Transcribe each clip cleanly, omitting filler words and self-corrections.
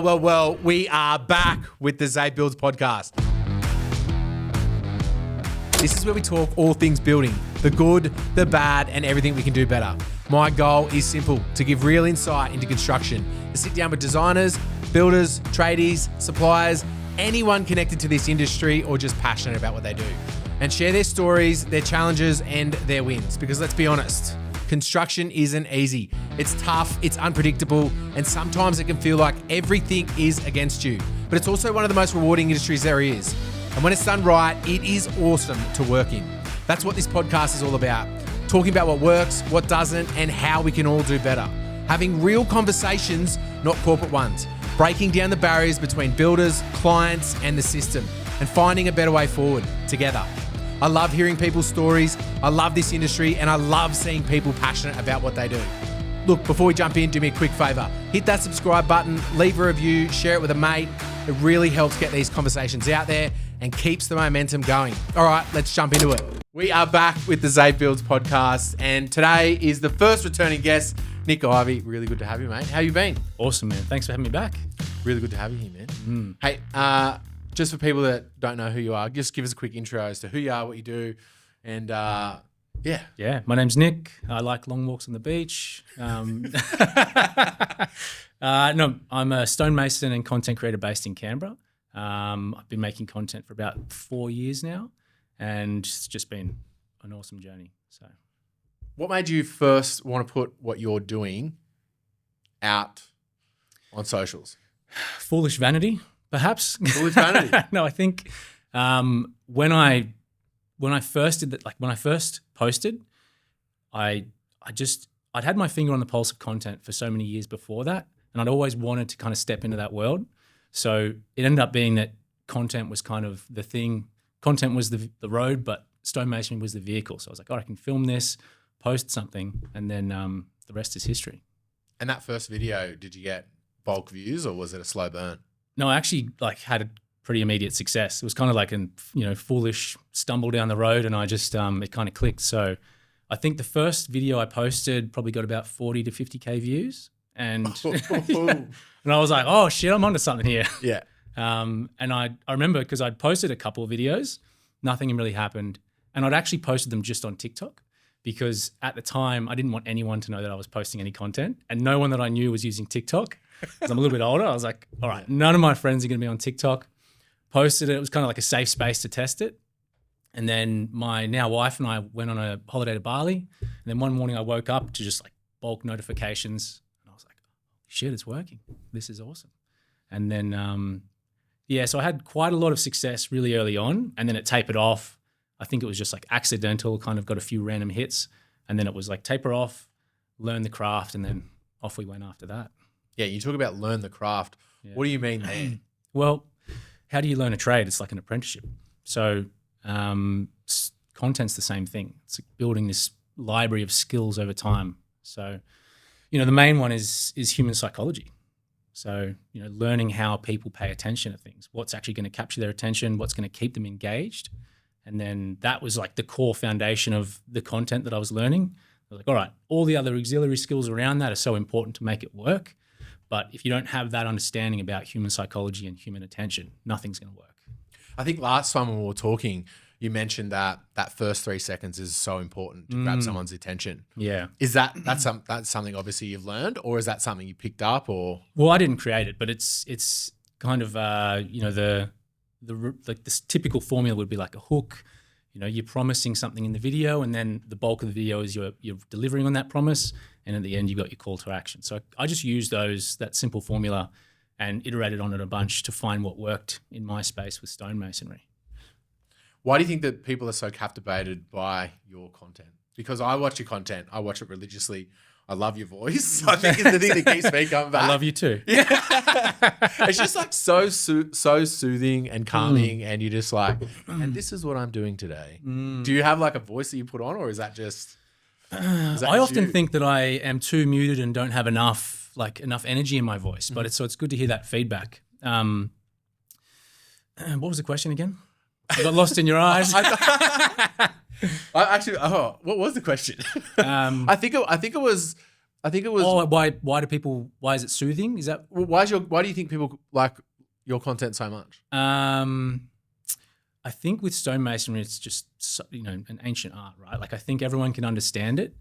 Well, we are back with the Zay Builds podcast. This is where we talk all things building, the good, the bad, and everything we can do better. My goal is simple, to give real insight into construction, to sit down with designers, builders, tradies, suppliers, anyone connected to this industry or just passionate about what they do, and share their stories, their challenges, and their wins. Because let's be honest, construction isn't easy. It's tough, it's unpredictable, and sometimes it can feel like everything is against you. But it's also one of the most rewarding industries there is. And when it's done right, it is awesome to work in. That's what this podcast is all about. Talking about what works, what doesn't, and how we can all do better. Having real conversations, not corporate ones. Breaking down the barriers between builders, clients, and the system, and finding a better way forward together. I love hearing people's stories, I love this industry, and I love seeing people passionate about what they do. Look, before we jump in, do me a quick favor. Hit that subscribe button, leave a review, share it with a mate. It really helps get these conversations out there and keeps the momentum going. All right, let's jump into it. We are back with the Zay Builds podcast, and today is the first returning guest, Nic Ivey. Really good to have you, mate. How you been? Awesome, man. Thanks for having me back. Really good to have you here, man. Hey, just for people that don't know who you are, just give us a quick intro as to who you are, what you do, and Yeah, my name's Nic. I like long walks on the beach. No, I'm a stonemason and content creator based in Canberra. I've been making content for about 4 years now, and it's just been an awesome journey. So, what made you first want to put what you're doing out on socials? Foolish vanity, perhaps. Foolish vanity. No, I think when I first did that, like when I first posted, I'd had my finger on the pulse of content for so many years before that, and I'd always wanted to kind of step into that world. So it ended up being that content was kind of the thing. Content was the road, but stonemasonry was the vehicle. So I was like, oh, I can film this, post something, and then the rest is history. And that first video, did you get bulk views or was it a slow burn? No, I actually had a pretty immediate success. It was kind of like foolish stumble down the road, and I just it kind of clicked. So I think the first video I posted probably got about 40 to 50K views, and and I was like, oh shit, I'm onto something here. Yeah. And I remember because I'd posted a couple of videos, nothing really happened, and I'd actually posted them just on TikTok because at the time I didn't want anyone to know that I was posting any content, and no one that I knew was using TikTok. Because I'm a little bit older, I was like, all right, none of my friends are going to be on TikTok. Posted it. It was kind of like a safe space to test it. And then my now wife and I went on a holiday to Bali. And then one morning I woke up to just like bulk notifications. And I was like, shit, it's working. This is awesome. And then, so I had quite a lot of success really early on. And then it tapered off. I think it was just like accidental, kind of got a few random hits. And then it was like taper off, learn the craft, and then off we went after that. Yeah, you talk about learn the craft. Yeah. What do you mean there? Well, how do you learn a trade? It's like an apprenticeship. So content's the same thing. It's like building this library of skills over time. So, the main one is human psychology. So, learning how people pay attention to things, what's actually going to capture their attention, what's going to keep them engaged. And then that was like the core foundation of the content that I was learning. I was like, all right, all the other auxiliary skills around that are so important to make it work. But if you don't have that understanding about human psychology and human attention, nothing's going to work. I think last time when we were talking, you mentioned that first 3 seconds is so important to grab someone's attention. Yeah. Is that's something obviously you've learned, or is that something you picked up? Or well, I didn't create it, but it's kind of this typical formula would be like a hook. You're promising something in the video, and then the bulk of the video is you're delivering on that promise, and at the end you've got your call to action. So I just used that simple formula and iterated on it a bunch to find what worked in my space with stonemasonry. Why do you think that people are so captivated by your content? Because I watch your content, I watch it religiously. I love your voice. I think it's the thing that keeps me coming back. I love you too. Yeah. It's just like so soothing and calming, and you're just like, and this is what I'm doing today. Do you have like a voice that you put on, or is that just? I often think that I am too muted and don't have enough energy in my voice, but it's good to hear that feedback. What was the question again? I got lost in your eyes. What was the question? I think it was I think it was. Oh, why is it soothing? Is that Why do you think people like your content so much? I think with stonemasonry, it's just an ancient art, right? Like I think everyone can understand it,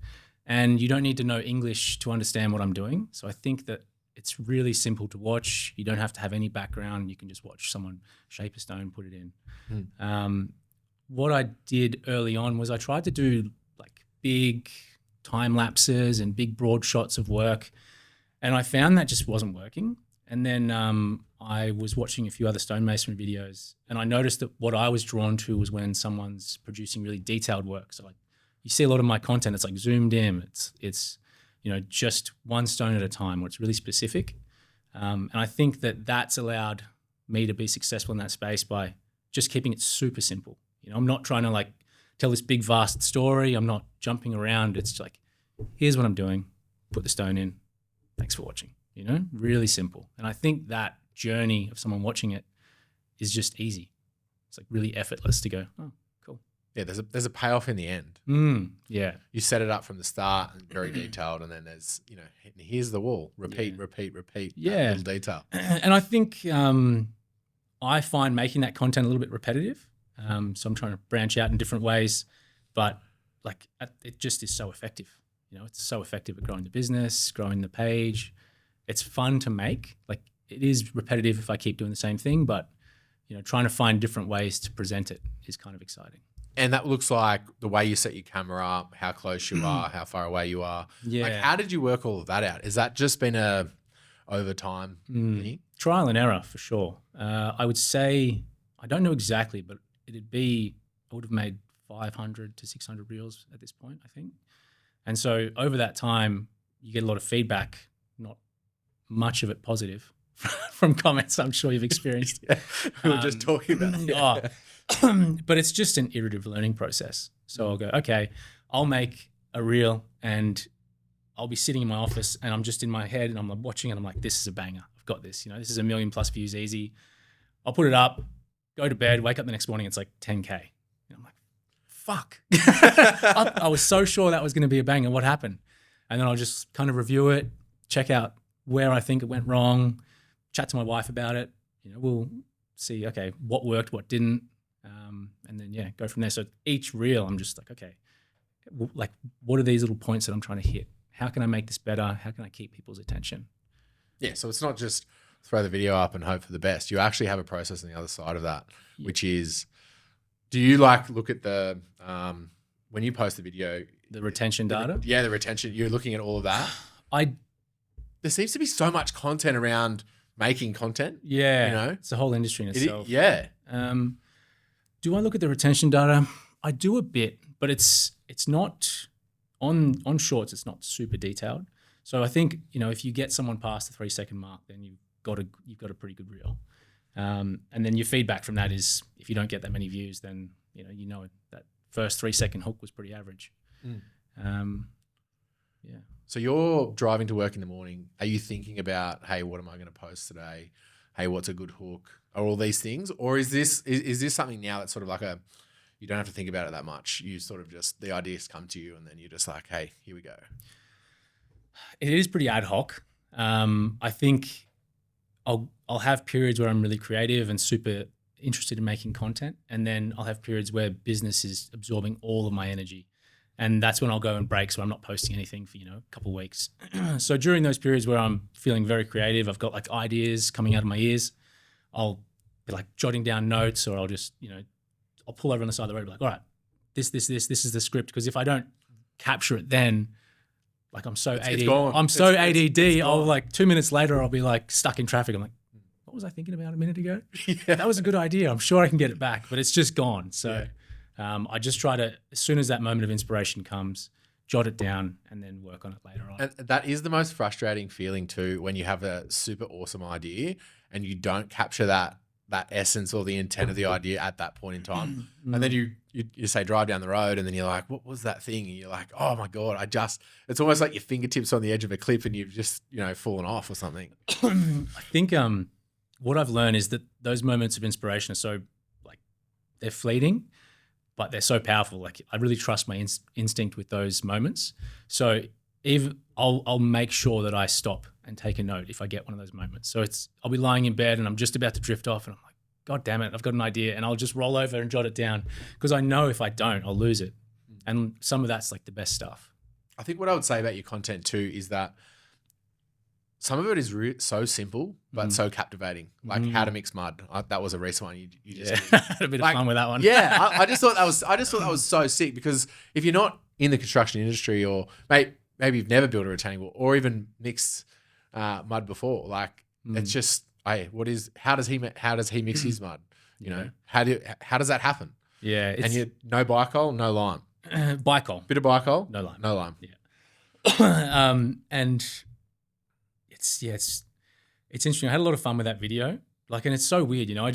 and you don't need to know English to understand what I'm doing. So I think that it's really simple to watch. You don't have to have any background. You can just watch someone shape a stone, put it in. What I did early on was I tried to do like big time lapses and big broad shots of work, and I found that just wasn't working. And then I was watching a few other stonemasonry videos, and I noticed that what I was drawn to was when someone's producing really detailed work. So like you see a lot of my content, it's like zoomed in. It's just one stone at a time, where it's really specific. And I think that that's allowed me to be successful in that space by just keeping it super simple. I'm not trying to like tell this big vast story. I'm not jumping around. It's like, here's what I'm doing. Put the stone in. Thanks for watching. Really simple. And I think that journey of someone watching it is just easy. It's like really effortless to go, oh, cool. Yeah, there's a payoff in the end. Yeah. You set it up from the start and very detailed, and then there's, here's the wall. Repeat. Yeah. Little detail. And I think I find making that content a little bit repetitive. So I'm trying to branch out in different ways, but like it just is so effective. It's so effective at growing the business, growing the page. It's fun to make. Like it is repetitive if I keep doing the same thing, but trying to find different ways to present it is kind of exciting. And that looks like the way you set your camera up, how close you are, how far away you are. Yeah. Like, how did you work all of that out? Is that just been a over time thing? Trial and error for sure. I would say, I don't know exactly, but I would have made 500 to 600 reels at this point, I think. And so over that time, you get a lot of feedback, not much of it positive from comments I'm sure you've experienced. Yeah. We were just talking about it. Yeah. But it's just an iterative learning process. So I'll go, okay, I'll make a reel and I'll be sitting in my office and I'm just in my head and I'm watching and I'm like, this is a banger. I've got this. This is 1 million plus views easy. I'll put it up, go to bed, wake up the next morning, it's like 10K. And I'm like, fuck. I was so sure that was going to be a banger. What happened? And then I'll just kind of review it, check out where I think it went wrong, chat to my wife about it. We'll see, okay, what worked, what didn't. And then, go from there. So each reel, I'm just like, okay, like what are these little points that I'm trying to hit? How can I make this better? How can I keep people's attention? Yeah, so it's not just throw the video up and hope for the best. You actually have a process on the other side of that, which is, do you like look at the, when you post the video, the retention data? The retention, you're looking at all of that? There seems to be so much content around making content. Yeah. It's a whole industry in itself. Yeah. Do I look at the retention data? I do a bit, but it's not on shorts. It's not super detailed. So I think if you get someone past the 3-second mark, then you've got a pretty good reel. And then your feedback from that is if you don't get that many views, then that first 3-second hook was pretty average. Yeah. So you're driving to work in the morning. Are you thinking about, hey, what am I going to post today? Hey, what's a good hook? Are all these things? Or is this something now that's sort of like you don't have to think about it that much. You sort of just, the ideas come to you and then you're just like, hey, here we go. It is pretty ad hoc. I think I'll have periods where I'm really creative and super interested in making content. And then I'll have periods where business is absorbing all of my energy. And that's when I'll go and break. So I'm not posting anything for, a couple of weeks. So during those periods where I'm feeling very creative, I've got like ideas coming out of my ears, I'll be like jotting down notes, or I'll just, I'll pull over on the side of the road and be like, all right, this is the script. Because if I don't capture it then, like I'm so ADD. I'll like 2 minutes later, I'll be like stuck in traffic. I'm like, what was I thinking about a minute ago? Yeah. That was a good idea. I'm sure I can get it back, but it's just gone. So I just try to, as soon as that moment of inspiration comes, jot it down and then work on it later on. And that is the most frustrating feeling too, when you have a super awesome idea and you don't capture that essence or the intent of the idea at that point in time. And then you say drive down the road and then you're like, what was that thing? And you're like, oh my God, it's almost like your fingertips on the edge of a cliff and you've just, fallen off or something. I think what I've learned is that those moments of inspiration are so like, they're fleeting, but they're so powerful. Like I really trust my instinct with those moments. So even I'll make sure that I stop and take a note if I get one of those moments. So I'll be lying in bed and I'm just about to drift off and I'm like, God damn it, I've got an idea, and I'll just roll over and jot it down because I know if I don't, I'll lose it. And some of that's like the best stuff. I think what I would say about your content too is that some of it is so simple but so captivating. Like how to mix mud. That was a recent one. You just had a bit of fun with that one. Yeah, I just thought that was so sick, because if you're not in the construction industry, or maybe you've never built a retaining wall or even mixed mud before, like it's just, hey, how does he mix his mud? You know, how does that happen? Yeah, and you no bicol, no lime. Bicol, bit of bicol, no lime, no lime. Yeah, and it's interesting. I had a lot of fun with that video. Like, and it's so weird, you know. I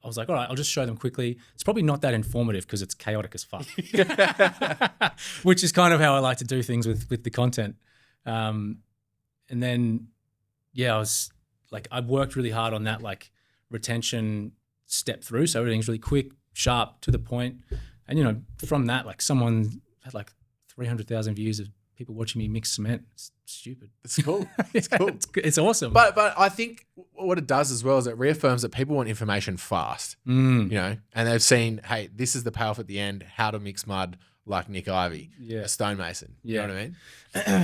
was like, all right, I'll just show them quickly. It's probably not that informative because it's chaotic as fuck, which is kind of how I like to do things with the content. And then, yeah, I worked really hard on that, like, retention step through. So everything's really quick, sharp, to the point. And, you know, from that, like, someone had like 300,000 views of people watching me mix cement. It's stupid. It's cool. It's cool. It's awesome. But I think what it does as well is it reaffirms that people want information fast, you know, and they've seen, hey, this is the payoff at the end, how to mix mud like Nic Ivey, a stonemason. You know what I mean?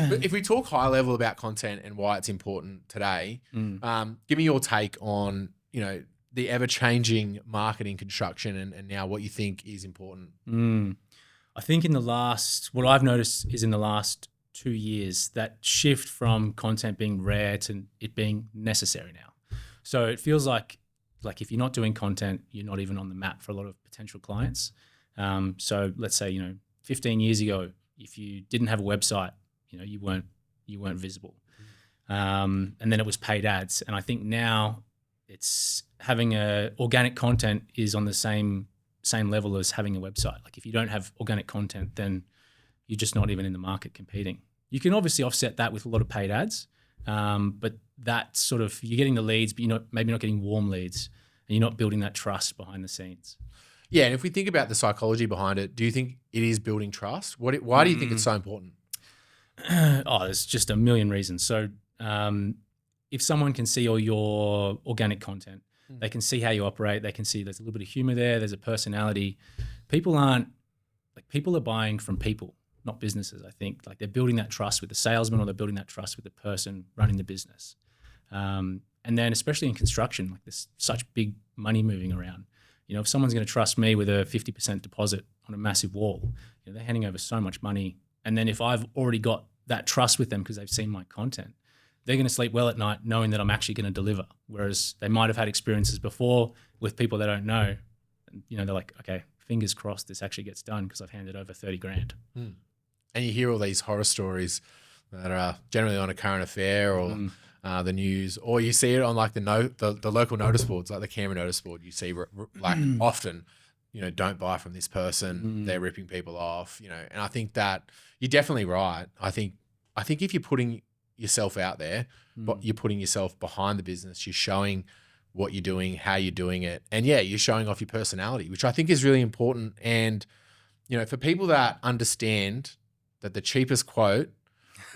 But if we talk high level about content and why it's important today, give me your take on, you know, the ever-changing marketing construction and now what you think is important. I think what I've noticed is in the last 2 years, that shift from content being rare to it being necessary now. So it feels like if you're not doing content, you're not even on the map for a lot of potential clients. So let's say, you know, 15 years ago, if you didn't have a website, you know, you weren't visible. And then it was paid ads. And I think now it's having organic content is on the same level as having a website. Like, if you don't have organic content, then you're just not even in the market competing. You can obviously offset that with a lot of paid ads, but that sort of, you're getting the leads, but you're maybe not getting warm leads, and you're not building that trust behind the scenes. Yeah, and if we think about the psychology behind it, do you think it is building trust? Why do you think it's so important? There's just a million reasons. So if someone can see all your organic content, they can see how you operate, they can see there's a little bit of humor there's a personality. People are buying from people, not businesses, I think. Like, they're building that trust with the salesman, or they're building that trust with the person running the business. And then especially in construction, like, there's such big money moving around. You know, if someone's going to trust me with a 50% deposit on a massive wall, you know, they're handing over so much money. And then if I've already got that trust with them because they've seen my content, they're going to sleep well at night knowing that I'm actually going to deliver. Whereas they might have had experiences before with people they don't know. And, you know, they're like, okay, fingers crossed this actually gets done because I've handed over 30 grand. And you hear all these horror stories that are generally on a current affair or the news, or you see it on like the local notice boards, like the Canberra notice board. You see like often, you know, don't buy from this person. They're ripping people off, you know. And I think that you're definitely right. I think if you're putting yourself out there, but you're putting yourself behind the business, you're showing what you're doing, how you're doing it, and yeah, you're showing off your personality, which I think is really important. And, you know, for people that understand that the cheapest quote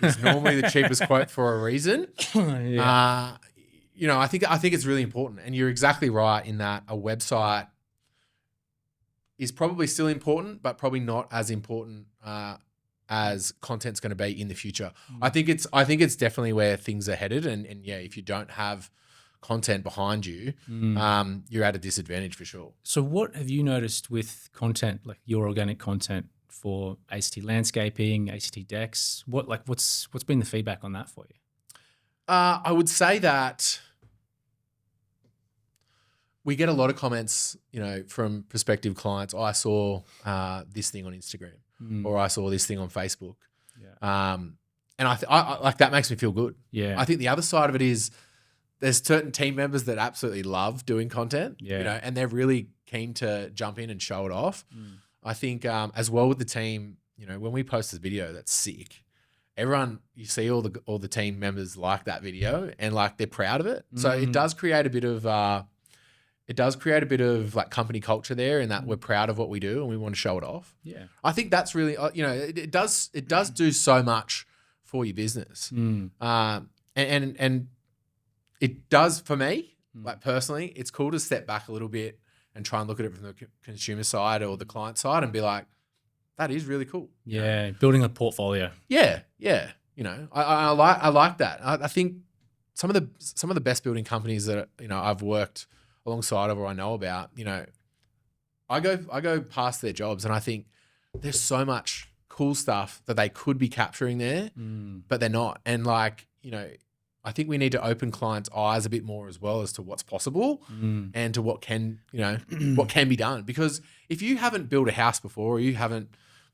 is normally the cheapest quote for a reason, you know, I think it's really important. And you're exactly right in that a website is probably still important, but probably not as important as content's going to be in the future. I think it's definitely where things are headed. And yeah, if you don't have content behind you, you're at a disadvantage for sure. So what have you noticed with content, like your organic content for ACT landscaping, ACT decks? What's been the feedback on that for you? I would say that we get a lot of comments, you know, from prospective clients. I saw this thing on Instagram, or I saw this thing on Facebook. Yeah. And I like, that makes me feel good. Yeah. I think the other side of it is there's certain team members that absolutely love doing content, you know, and they're really keen to jump in and show it off. I think as well with the team, you know, when we post this video, that's sick. Everyone, you see all the team members like that video and like they're proud of it. So it does create a bit of like company culture there, in that we're proud of what we do and we want to show it off. Yeah. I think that's really, you know, it does do so much for your business. Mm. And it does for me, like personally, it's cool to step back a little bit and try and look at it from the consumer side or the client side and be like, that is really cool. Yeah, building a portfolio. Yeah. You know, I like that. I think some of the best building companies that, you know, I've worked alongside of or I know about, you know, I go past their jobs and I think there's so much cool stuff that they could be capturing there, but they're not. And like, you know, I think we need to open clients' eyes a bit more as well as to what's possible and to what can, you know, what can be done. Because if you haven't built a house before, or you haven't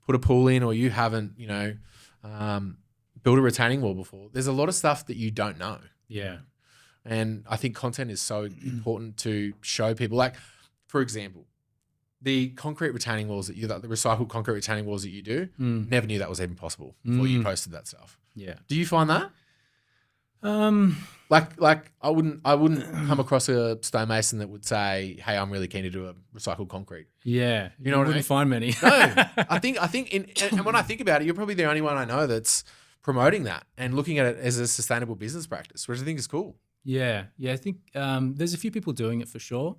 put a pool in, or you haven't, you know, built a retaining wall before, there's a lot of stuff that you don't know. Yeah. And I think content is so important to show people. Like, for example, the concrete retaining walls the recycled concrete retaining walls that you do, never knew that was even possible before you posted that stuff. Yeah. Do you find that? Like I wouldn't come across a stonemason that would say, "Hey, I'm really keen to do a recycled concrete." Yeah. You know what I mean? Wouldn't find many. No, I think and when I think about it, you're probably the only one I know that's promoting that and looking at it as a sustainable business practice, which I think is cool. Yeah. I think there's a few people doing it for sure.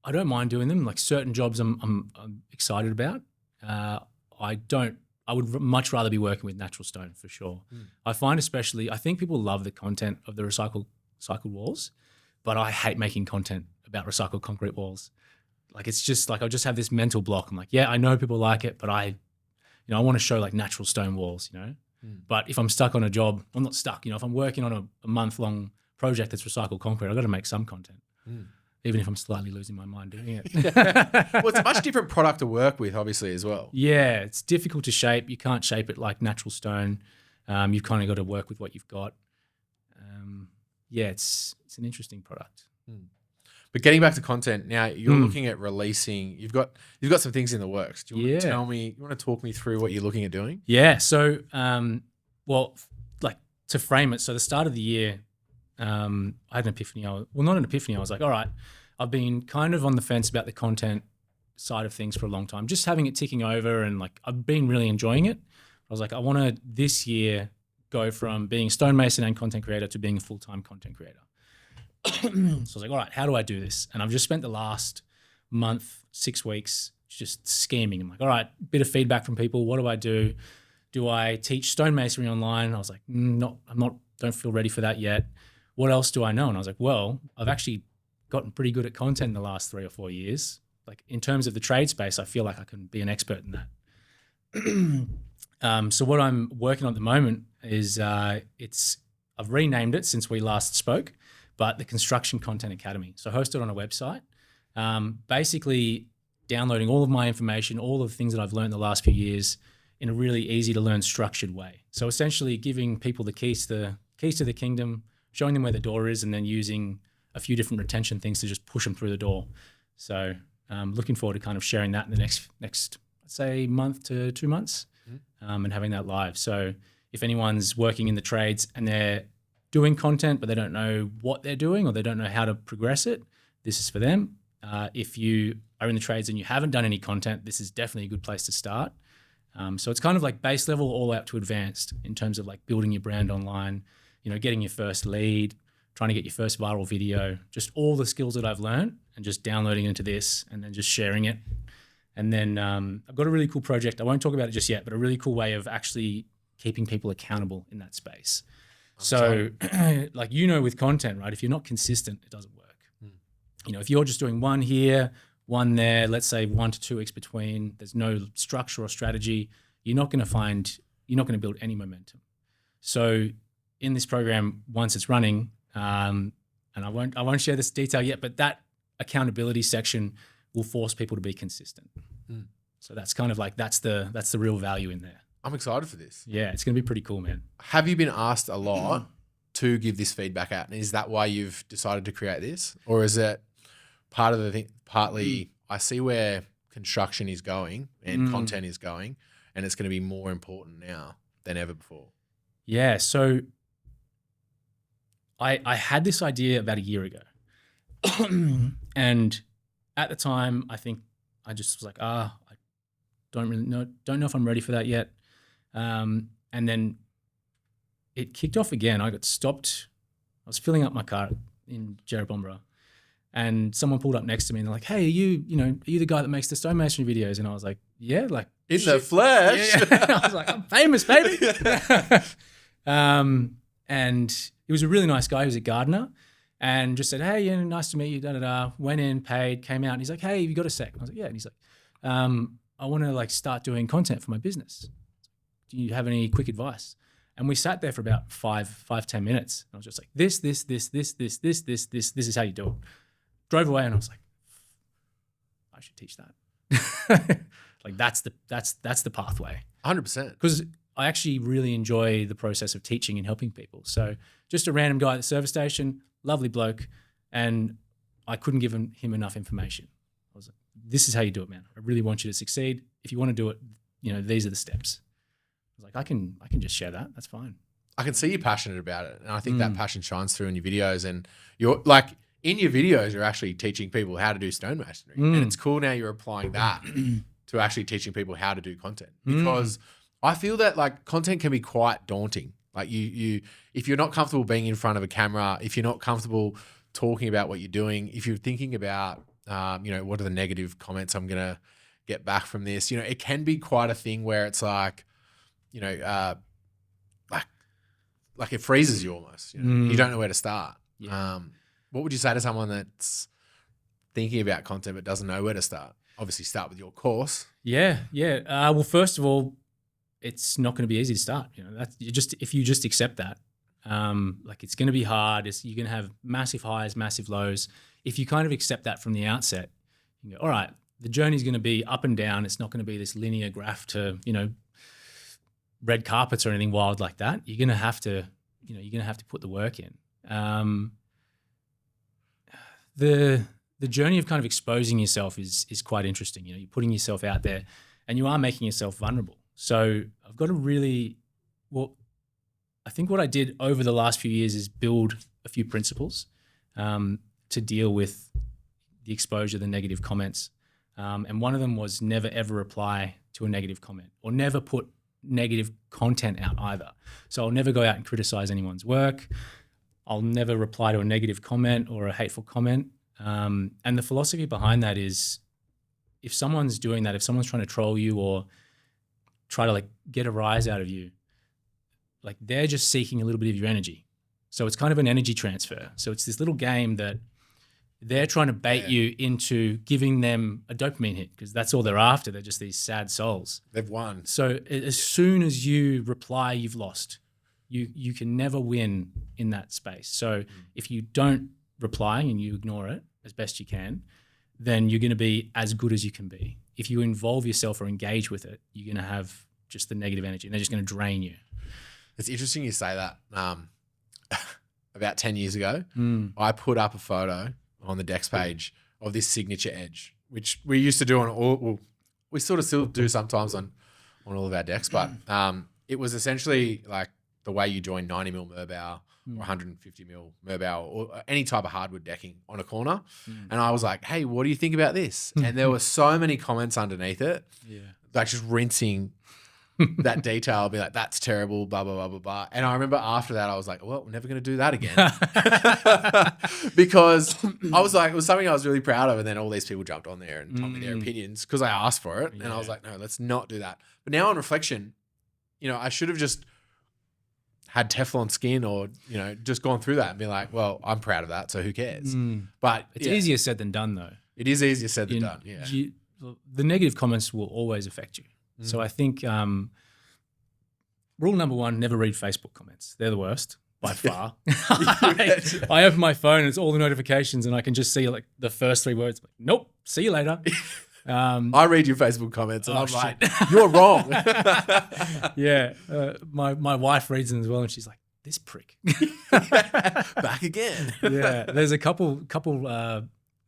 I don't mind doing them. Like certain jobs, I'm excited about. I would much rather be working with natural stone for sure. I find I think people love the content of the recycled walls, but I hate making content about recycled concrete walls. Like it's just like I just have this mental block. I'm like, yeah, I know people like it, but I want to show like natural stone walls, you know. But if I'm stuck on a job, I'm not stuck. You know, if I'm working on a month-long project that's recycled concrete, I've got to make some content. Even if I'm slightly losing my mind doing it. Well, it's a much different product to work with, obviously, as well. Yeah, it's difficult to shape. You can't shape it like natural stone. You've kind of got to work with what you've got. It's an interesting product. But getting back to content, now you're looking at releasing. You've got some things in the works. Do you want to tell me? You want to talk me through what you're looking at doing? Yeah. So, like to frame it. So the start of the year, I had an epiphany. Not an epiphany. I was like, all right, I've been kind of on the fence about the content side of things for a long time, just having it ticking over, and like I've been really enjoying it. I was like, I want to this year go from being a stonemason and content creator to being a full-time content creator. So I was like, all right, how do I do this? And I've just spent the last month, 6 weeks, just scheming. I'm like, all right, bit of feedback from people. What do I do? Do I teach stonemasonry online? I was like, don't feel ready for that yet. What else do I know? And I was like, well, I've actually gotten pretty good at content in the last 3 or 4 years. Like in terms of the trade space, I feel like I can be an expert in that. So what I'm working on at the moment is I've renamed it since we last spoke, but the Construction Content Academy. So hosted on a website, basically downloading all of my information, all of the things that I've learned the last few years in a really easy to learn structured way. So essentially giving people the keys to the kingdom, showing them where the door is, and then using a few different retention things to just push them through the door. So looking forward to kind of sharing that in the next let's say month to 2 months, and having that live. So if anyone's working in the trades and they're doing content but they don't know what they're doing or they don't know how to progress it, this is for them. If you are in the trades and you haven't done any content, this is definitely a good place to start. So it's kind of like base level all out to advanced in terms of like building your brand online, getting your first lead, trying to get your first viral video, just all the skills that I've learned and just downloading into this and then just sharing it. And then I've got a really cool project. I won't talk about it just yet, but a really cool way of actually keeping people accountable in that space. So like, with content, right? If you're not consistent, it doesn't work. If you're just doing one here, one there, let's say 1 to 2 weeks between, there's no structure or strategy, you're not going to build any momentum. So in this program, once it's running, and I won't share this detail yet, but that accountability section will force people to be consistent. So that's kind of like, that's the real value in there. I'm excited for this. Yeah, it's going to be pretty cool, man. Have you been asked a lot to give this feedback out? And is that why you've decided to create this? Or is it part of the thing, partly I see where construction is going and content is going, and it's going to be more important now than ever before? Yeah, so I had this idea about a year ago. And at the time, I think I just was like, I don't know if I'm ready for that yet. And then it kicked off again. I got stopped. I was filling up my car in Jerrabomberra, and someone pulled up next to me and they're like, "Hey, are you the guy that makes the stonemasonry videos?" And I was like, "Yeah, like in the flesh." Yeah. I was like, "I'm famous, baby." And he was a really nice guy. He was a gardener, and just said, "Hey, nice to meet you." Da da da. Went in, paid, came out, and he's like, "Hey, have you got a sec?" And I was like, "Yeah." And he's like, "I want to like start doing content for my business. Do you have any quick advice?" And we sat there for about 10 minutes. And I was just like, this is how you do it. Drove away and I was like, I should teach that. Like that's the pathway. 100%. Because I actually really enjoy the process of teaching and helping people. So just a random guy at the service station, lovely bloke, and I couldn't give him enough information. I was like, this is how you do it, man. I really want you to succeed. If you want to do it, these are the steps. I was like, I can just share that. That's fine. I can see you're passionate about it. And I think that passion shines through in your videos. And you're like, in your videos, you're actually teaching people how to do stonemasonry. And it's cool now you're applying that to actually teaching people how to do content. Because I feel that like content can be quite daunting. Like you if you're not comfortable being in front of a camera, if you're not comfortable talking about what you're doing, if you're thinking about, what are the negative comments I'm going to get back from this, it can be quite a thing where it's like, like it freezes you almost. You don't know where to start. Yeah. What would you say to someone that's thinking about content but doesn't know where to start? Obviously, start with your course. Yeah. Well, first of all, it's not going to be easy to start. If you just accept that, like it's going to be hard. You're going to have massive highs, massive lows. If you kind of accept that from the outset, you go, all right, the journey's going to be up and down. It's not going to be this linear graph to red carpets or anything wild like that. You're going to have to, put the work in. The journey of kind of exposing yourself is quite interesting. You're putting yourself out there and you are making yourself vulnerable. So I've got to I think what I did over the last few years is build a few principles to deal with the exposure, the negative comments. And one of them was never, ever reply to a negative comment or never put negative content out either. So I'll never go out and criticize anyone's work. I'll never reply to a negative comment or a hateful comment. And the philosophy behind that is if someone's doing that, if someone's trying to troll you or try to like get a rise out of you, like they're just seeking a little bit of your energy. So it's kind of an energy transfer. So it's this little game that they're trying to bait you into giving them a dopamine hit because that's all they're after. They're just these sad souls. They've won. So as soon as you reply, you've lost. You can never win in that space. So if you don't reply and you ignore it as best you can, then you're going to be as good as you can be. If you involve yourself or engage with it, you're going to have just the negative energy and they're just going to drain you. It's interesting you say that. About 10 years ago, I put up a photo on the Dex page of this signature edge, which we used to do on all, well, we sort of still do sometimes on all of our decks, but it was essentially like the way you join 90mm Merbau or 150mm Merbau or any type of hardwood decking on a corner. And I was like, hey, what do you think about this? And there were so many comments underneath it, like just rinsing that detail, be like, that's terrible, blah, blah, blah, blah, blah. And I remember after that, I was like, well, we're never going to do that again. Because I was like, it was something I was really proud of. And then all these people jumped on there and told me their opinions because I asked for it. And I was like, no, let's not do that. But now on reflection, I should have just had Teflon skin or, just gone through that and be like, well, I'm proud of that. So who cares? But it's easier said than done though. It is easier said than done. Yeah. The negative comments will always affect you. So I think rule number one, never read Facebook comments. They're the worst by far. I open my phone and it's all the notifications and I can just see like the first three words. Like, nope, see you later. I read your Facebook comments and I'm like, you're wrong. My wife reads them as well and she's like, this prick. Back again. There's a couple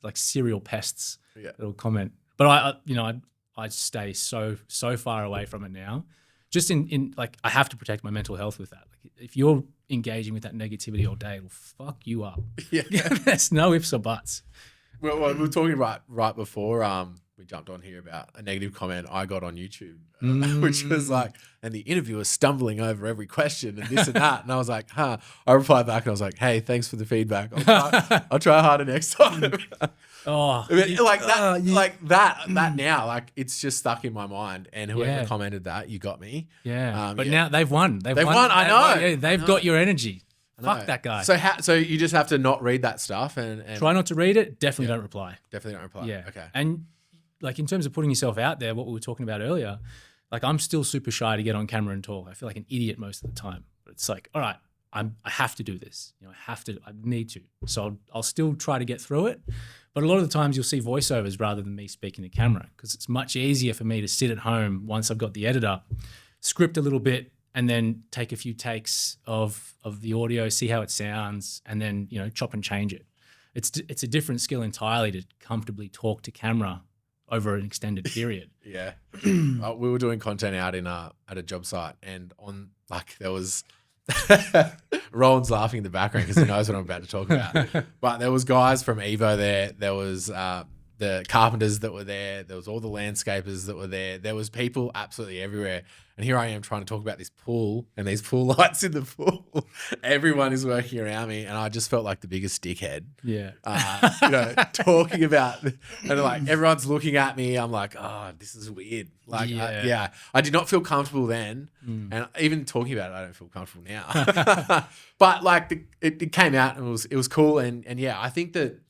like serial pests that'll comment. But I stay so far away from it now. Just in like I have to protect my mental health with that. Like if you're engaging with that negativity all day, it'll fuck you up. There's no ifs or buts. Well, we were talking right before we jumped on here about a negative comment I got on YouTube, which was like, and the interviewer stumbling over every question and this and that. And I was like, I replied back and I was like, hey, thanks for the feedback. I'll try harder next time. Oh, that now, like it's just stuck in my mind. And whoever commented that, you got me. Yeah. But now they've won. They've won. I know. Yeah, they've got your energy. Fuck that guy. So you just have to not read that stuff and try not to read it. Definitely don't reply. Definitely don't reply. Yeah. Okay. And like in terms of putting yourself out there, what we were talking about earlier, like I'm still super shy to get on camera and talk. I feel like an idiot most of the time. But it's like, all right, I have to do this. I need to. So I'll still try to get through it. But a lot of the times you'll see voiceovers rather than me speaking to camera because it's much easier for me to sit at home once I've got the editor, script a little bit, and then take a few takes of the audio, see how it sounds, and then chop and change it. It's a different skill entirely to comfortably talk to camera over an extended period. Yeah, we were doing content out at a job site, and there was Roland's laughing in the background because he knows what I'm about to talk about. But there was guys from Evo there. There was the carpenters that were there. There was all the landscapers that were there. There was people absolutely everywhere. And here I am trying to talk about this pool and these pool lights in the pool. Everyone is working around me, and I just felt like the biggest dickhead. Yeah. Talking about, and like everyone's looking at me. I'm like, oh, this is weird. Like, I did not feel comfortable then, and even talking about it, I don't feel comfortable now. But like, it came out and it was cool, and yeah, I think that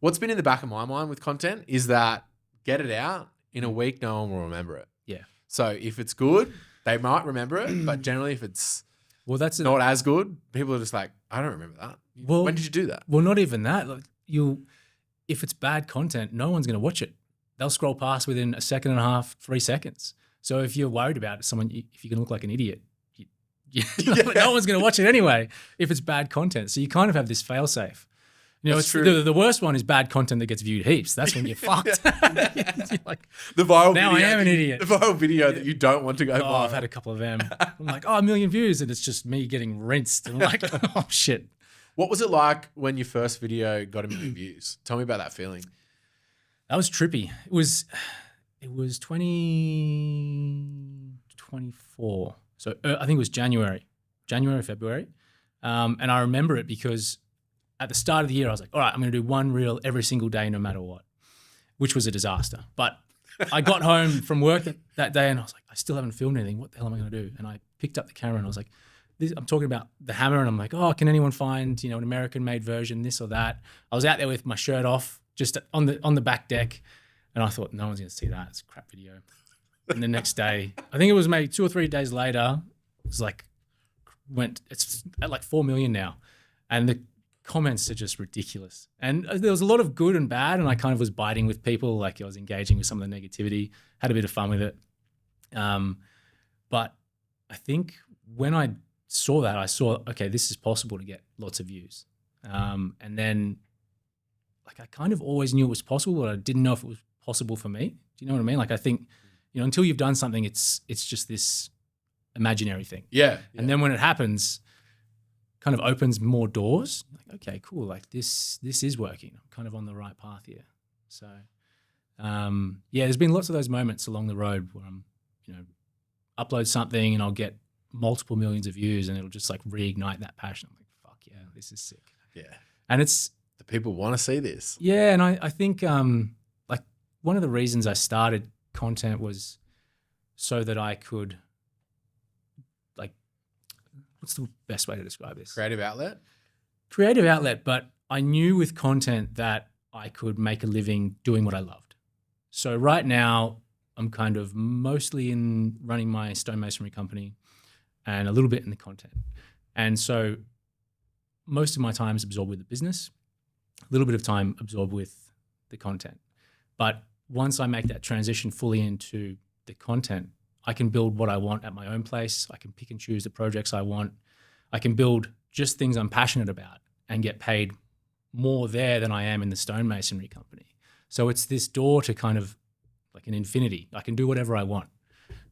what's been in the back of my mind with content is that get it out in a week, no one will remember it. Yeah. So if it's good, they might remember it, but generally if it's that's not as good, people are just like, I don't remember that. Well, when did you do that? Well, not even that. Like if it's bad content, no one's going to watch it. They'll scroll past within a second and a half, 3 seconds. So if you're worried about it, if you're going to look like an idiot, no one's going to watch it anyway if it's bad content. So you kind of have this fail safe. It's true. The worst one is bad content that gets viewed heaps. That's when you're fucked. You're like, the viral now video, I am an idiot. The viral video that you don't want to go viral. I've had a couple of them. I'm like, 1 million views, and it's just me getting rinsed. And I'm like, oh shit. What was it like when your first video got 1 million views? Tell me about that feeling. That was trippy. It was 2024. So I think it was January, February. And I remember it because at the start of the year, I was like, all right, I'm going to do one reel every single day, no matter what, which was a disaster. But I got home from work that day and I was like, I still haven't filmed anything. What the hell am I going to do? And I picked up the camera and I was like, I'm talking about the hammer, and I'm like, oh, can anyone find, an American-made version, this or that? I was out there with my shirt off, just on the back deck, and I thought, no one's going to see that. It's a crap video. And the next day, I think it was maybe 2 or 3 days later, it's at like 4 million now. And the comments are just ridiculous. And there was a lot of good and bad, and I kind of was biting with people, like I was engaging with some of the negativity, had a bit of fun with it. But I think when I saw that, I saw, okay, this is possible to get lots of views. And then like I kind of always knew it was possible, but I didn't know if it was possible for me. Do you know what I mean? Like I think, until you've done something, it's just this imaginary thing. Yeah. And then when it happens, kind of opens more doors. Like, okay, cool. Like this is working. I'm kind of on the right path here. So, there's been lots of those moments along the road where I'm, upload something and I'll get multiple millions of views and it'll just like reignite that passion. I'm like, fuck yeah, this is sick. Yeah. And it's the people want to see this. Yeah. And I think, like one of the reasons I started content was so that I could, like, what's the best way to describe this? Creative outlet, but I knew with content that I could make a living doing what I loved. So right now I'm kind of mostly in running my stonemasonry company and a little bit in the content. And so most of my time is absorbed with the business, a little bit of time absorbed with the content. But once I make that transition fully into the content, I can build what I want at my own place. I can pick and choose the projects I want. I can build just things I'm passionate about and get paid more there than I am in the stonemasonry company. So it's this door to kind of like an infinity. I can do whatever I want.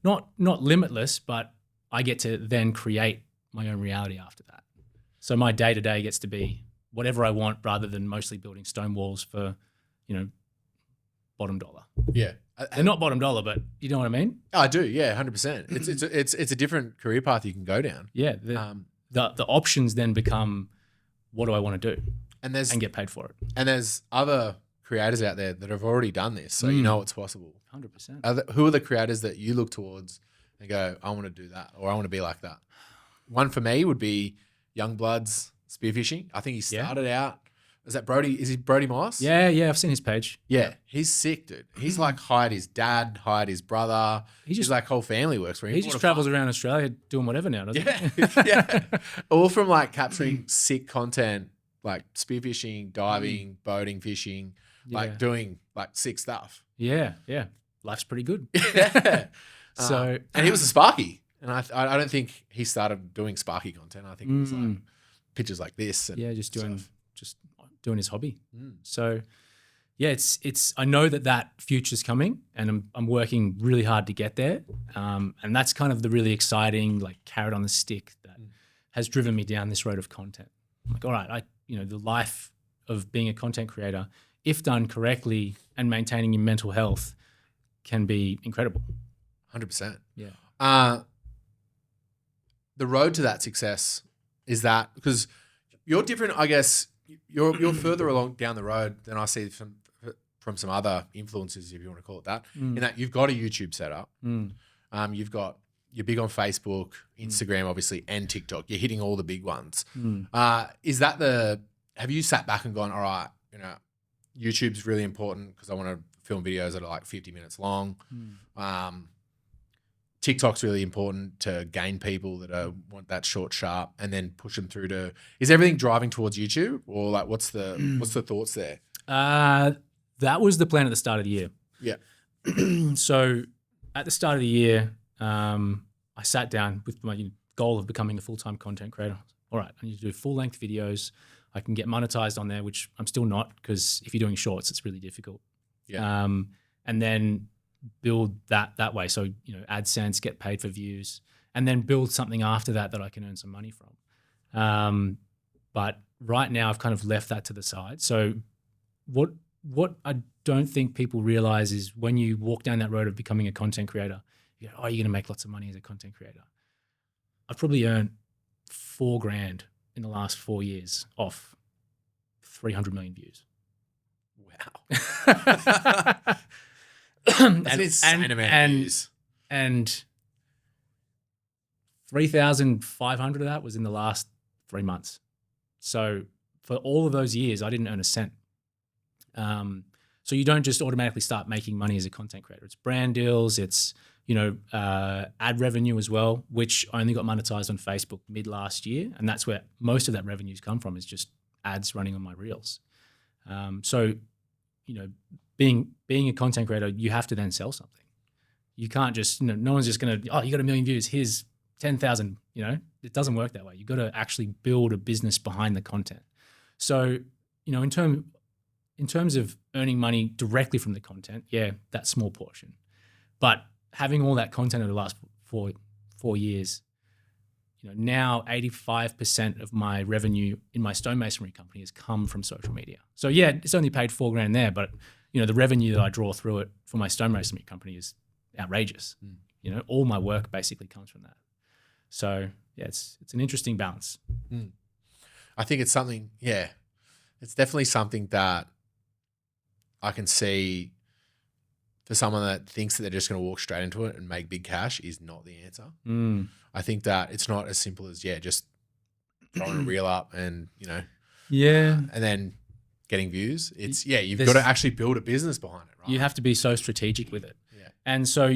Not limitless, but I get to then create my own reality after that. So my day-to-day gets to be whatever I want rather than mostly building stone walls for, bottom dollar. Yeah. They're not bottom dollar, but you know what I mean? I do. Yeah. 100%. It's a different career path you can go down. Yeah. The options then become, what do I want to do? And get paid for it. And there's other creators out there that have already done this. So you know it's possible. 100%. Who are the creators that you look towards and go, I want to do that, or I want to be like that? One for me would be Youngblood's spearfishing. I think he started out. Is that Brody? Is he Brody Moss? Yeah, I've seen his page. Yeah, he's sick, dude. He's like hired his dad, hired his brother. He's like whole family works for him. He just travels around Australia doing whatever now, doesn't he? Yeah. All from like capturing sick content, like spearfishing, diving, boating, fishing, like doing like sick stuff. Yeah. Life's pretty good. Yeah. So and he was a Sparky. And I don't think he started doing Sparky content. I think it was like pictures like this. And just doing his hobby. So yeah, it's I know that future's coming, and I'm working really hard to get there. And that's kind of the really exciting like carrot on the stick that has driven me down this road of content. I'm like, all right, the life of being a content creator, if done correctly and maintaining your mental health, can be incredible. 100%. Yeah. The road to that success is that, because you're different, I guess. You're further along down the road than I see from some other influencers, if you want to call it that. In that you've got a YouTube setup, you're big on Facebook, Instagram, obviously, and TikTok. You're hitting all the big ones. Have you sat back and gone, all right, YouTube's really important because I want to film videos that are like 50 minutes long. TikTok's really important to gain people that want that short, sharp, and then push them through to. Is everything driving towards YouTube, or like what's the thoughts there? That was the plan at the start of the year. Yeah. So at the start of the year, I sat down with my goal of becoming a full-time content creator. All right, I need to do full-length videos. I can get monetized on there, which I'm still not, because if you're doing shorts, it's really difficult. Yeah. And then build that way. So, AdSense, get paid for views, and then build something after that I can earn some money from. But right now I've kind of left that to the side. So what I don't think people realize is when you walk down that road of becoming a content creator, you go, oh, you're going to make lots of money as a content creator. I've probably earned $4,000 in the last 4 years off 300 million views. Wow. That's an insane amount of views. And 3,500 of that was in the last 3 months. So for all of those years, I didn't earn a cent. So you don't just automatically start making money as a content creator. It's brand deals, it's ad revenue as well, which I only got monetized on Facebook mid last year, and that's where most of that revenue's come from, is just ads running on my reels. So being a content creator, you have to then sell something. You can't just, no one's just going to, oh, you got 1 million views, here's 10,000, it doesn't work that way. You've got to actually build a business behind the content. So, in terms of earning money directly from the content, yeah, that's small portion. But having all that content over the last four years, now 85% of my revenue in my stonemasonry company has come from social media. So yeah, it's only paid $4,000 there, but the revenue that I draw through it for my stonemasonry company is outrageous. All my work basically comes from that. So yeah, it's an interesting balance. I think it's something, yeah, it's definitely something that I can see for someone that thinks that they're just going to walk straight into it and make big cash is not the answer. I think that it's not as simple as, just throwing a reel up and, and then getting views. It's, you've got to actually build a business behind it, right? You have to be so strategic with it. Yeah. And so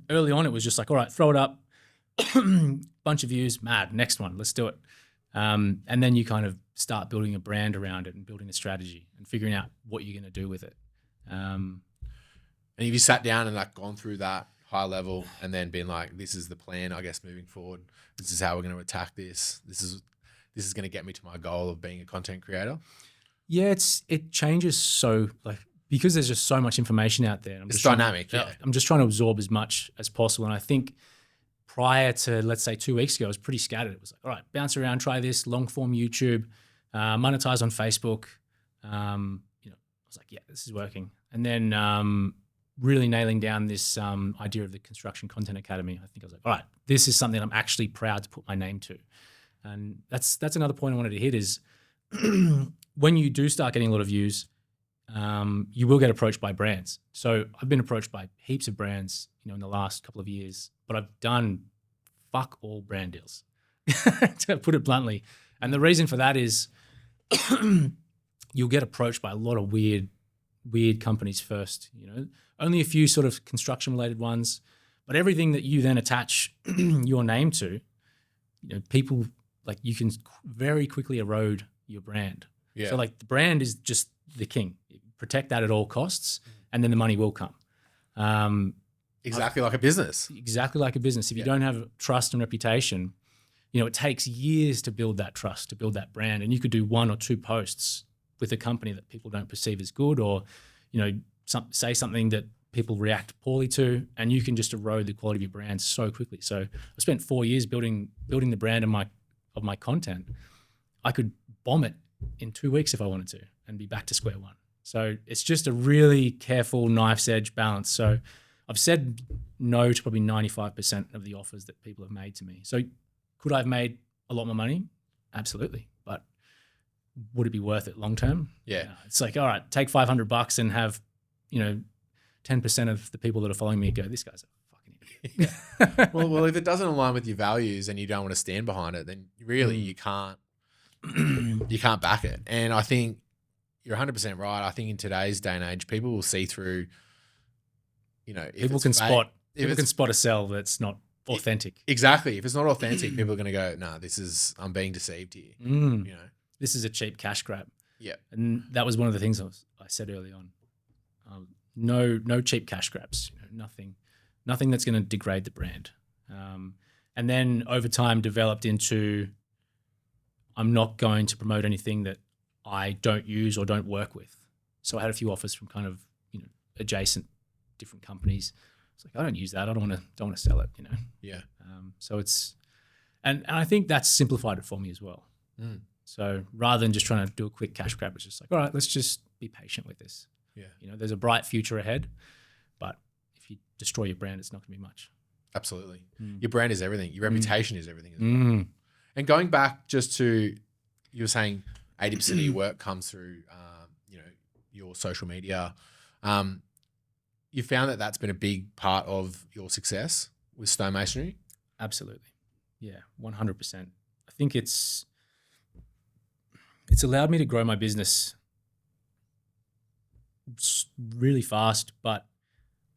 early on, it was just like, all right, throw it up, bunch of views, mad, next one, let's do it. And then you kind of start building a brand around it and building a strategy and figuring out what you're going to do with it. And if you sat down and like gone through that high level and then been like, this is the plan, I guess, moving forward, this is how we're going to attack this. This is going to get me to my goal of being a content creator. Yeah, it changes so because there's just so much information out there. It's dynamic. I'm just trying to absorb as much as possible. And I think prior to, let's say 2 weeks ago, I was pretty scattered. It was like, all right, bounce around, try this, long form YouTube, monetize on Facebook. I was like, yeah, this is working. And then really nailing down this idea of the Construction Content Academy. I think I was like, all right, this is something I'm actually proud to put my name to. And that's another point I wanted to hit is when you do start getting a lot of views, you will get approached by brands. So I've been approached by heaps of brands, in the last couple of years, but I've done fuck all brand deals, to put it bluntly. And the reason for that is you'll get approached by a lot of weird companies first, only a few sort of construction related ones, but everything that you then attach your name to, people like you can very quickly erode your brand. Yeah. So like the brand is just the king. Protect that at all costs, and then the money will come. Exactly like a business. Exactly like a business. If you don't have trust and reputation, it takes years to build that trust, to build that brand. And you could do 1 or 2 posts with a company that people don't perceive as good, or, say something that people react poorly to, and you can just erode the quality of your brand so quickly. So I spent 4 years building the brand of my content. I could bomb it in 2 weeks if I wanted to and be back to square one. So it's just a really careful knife's edge balance. So I've said no to probably 95% of the offers that people have made to me. So could I have made a lot more money? Absolutely. But would it be worth it long term? Yeah. No. It's like, all right, take $500 and have, 10% of the people that are following me go, this guy's a fucking idiot. Yeah. well, if it doesn't align with your values and you don't want to stand behind it, then really you can't back it. And I think you're 100% right. I think in today's day and age, people will see through, if people can spot a sell that's not authentic. Exactly. If it's not authentic, people are going to go, no, I'm being deceived here. This is a cheap cash grab. Yeah. And that was one of the things I said early on. No cheap cash grabs. Nothing that's going to degrade the brand. And then over time developed into, I'm not going to promote anything that I don't use or don't work with. So I had a few offers from kind of, adjacent different companies. It's like, I don't use that. I don't want to sell it, Yeah. So it's, and I think that's simplified it for me as well. Mm. So rather than just trying to do a quick cash grab, it's just like, all right, let's just be patient with this. Yeah. There's a bright future ahead, but if you destroy your brand, it's not going to be much. Absolutely. Your brand is everything. Your reputation is everything as well. And going back just to, you were saying 80% of your work comes through, your social media. You found that that's been a big part of your success with stonemasonry? Absolutely. Yeah, 100%. I think it's allowed me to grow my business really fast, but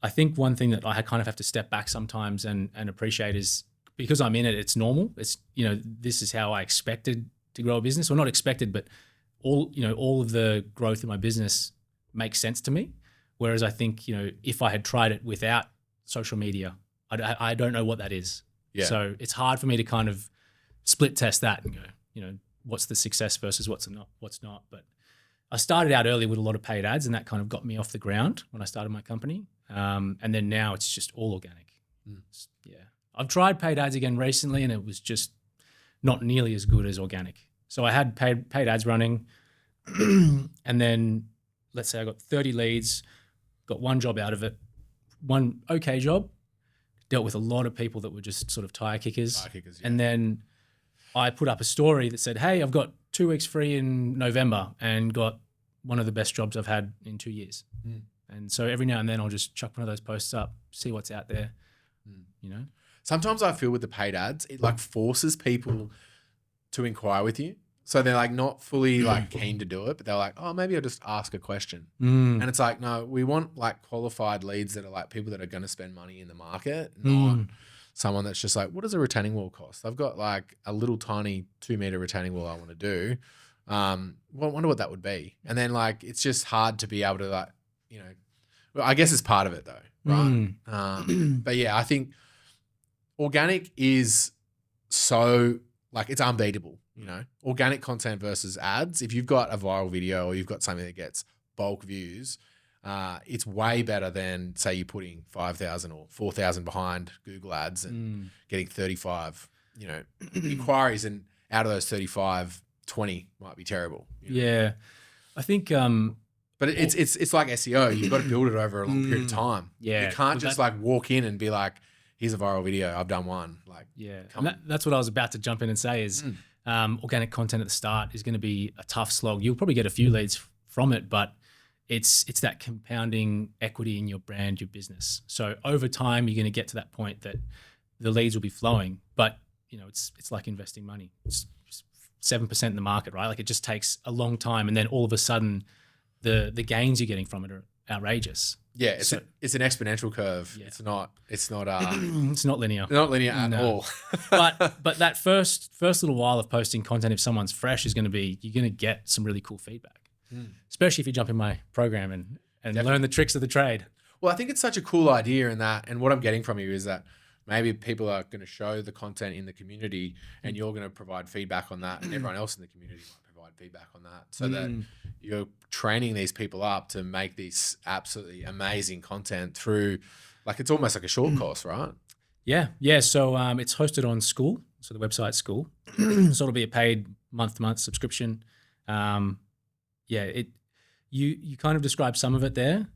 I think one thing that I kind of have to step back sometimes and appreciate is because I'm in it, it's normal. It's, this is how I expected to grow a business, or not expected, but all of the growth in my business makes sense to me. Whereas I think, if I had tried it without social media, I don't know what that is. Yeah. So it's hard for me to kind of split test that and go, what's the success versus what's not. But I started out early with a lot of paid ads, and that kind of got me off the ground when I started my company. And then now it's just all organic. Yeah. I've tried paid ads again recently, and it was just not nearly as good as organic. So I had paid ads running, and then let's say I got 30 leads, got one job out of it, one okay job, dealt with a lot of people that were just sort of tire kickers. Yeah. And then I put up a story that said, hey, I've got 2 weeks free in November and got one of the best jobs I've had in 2 years. And so every now and then I'll just chuck one of those posts up, see what's out there, Sometimes I feel with the paid ads, it like forces people to inquire with you. So they're like not fully like keen to do it, but they're like, oh, maybe I'll just ask a question. And it's like, no, we want like qualified leads that are like people that are going to spend money in the market, not someone that's just like, what does a retaining wall cost? I've got like a little tiny 2-meter retaining wall I want to do. Well, I wonder what that would be. And then like, it's just hard to be able to like, well, I guess it's part of it though. Right. But yeah, I think organic is so like, it's unbeatable. Organic content versus ads. If you've got a viral video or you've got something that gets bulk views, it's way better than say you're putting 5,000 or 4,000 behind Google ads and getting 35, inquiries, and out of those 35, 20 might be terrible. Yeah. I think But it's like SEO. You've got to build it over a long period of time. Yeah. You can't just like walk in and be like, here's a viral video. I've done one. Like, and that's what I was about to jump in and say is organic content at the start is going to be a tough slog. You'll probably get a few leads from it, but it's that compounding equity in your brand, your business. So over time, you're going to get to that point that the leads will be flowing, but it's like investing money. It's 7% in the market, right? Like it just takes a long time, and then all of a sudden, the gains you're getting from it are outrageous. Yeah, it's an exponential curve. Yeah. It's not it's not linear. Not linear at all. but that first little while of posting content, if someone's fresh, you're going to get some really cool feedback. Especially if you jump in my program and learn the tricks of the trade. Well, I think it's such a cool idea in that, and what I'm getting from you is that maybe people are going to show the content in the community and you're going to provide feedback on that, and everyone else in the community might provide feedback on that, so that you're training these people up to make this absolutely amazing content through, like, it's almost like a short course, right? Yeah. So it's hosted on School, so the website School. So it'll be a paid month-to-month subscription. You kind of described some of it there.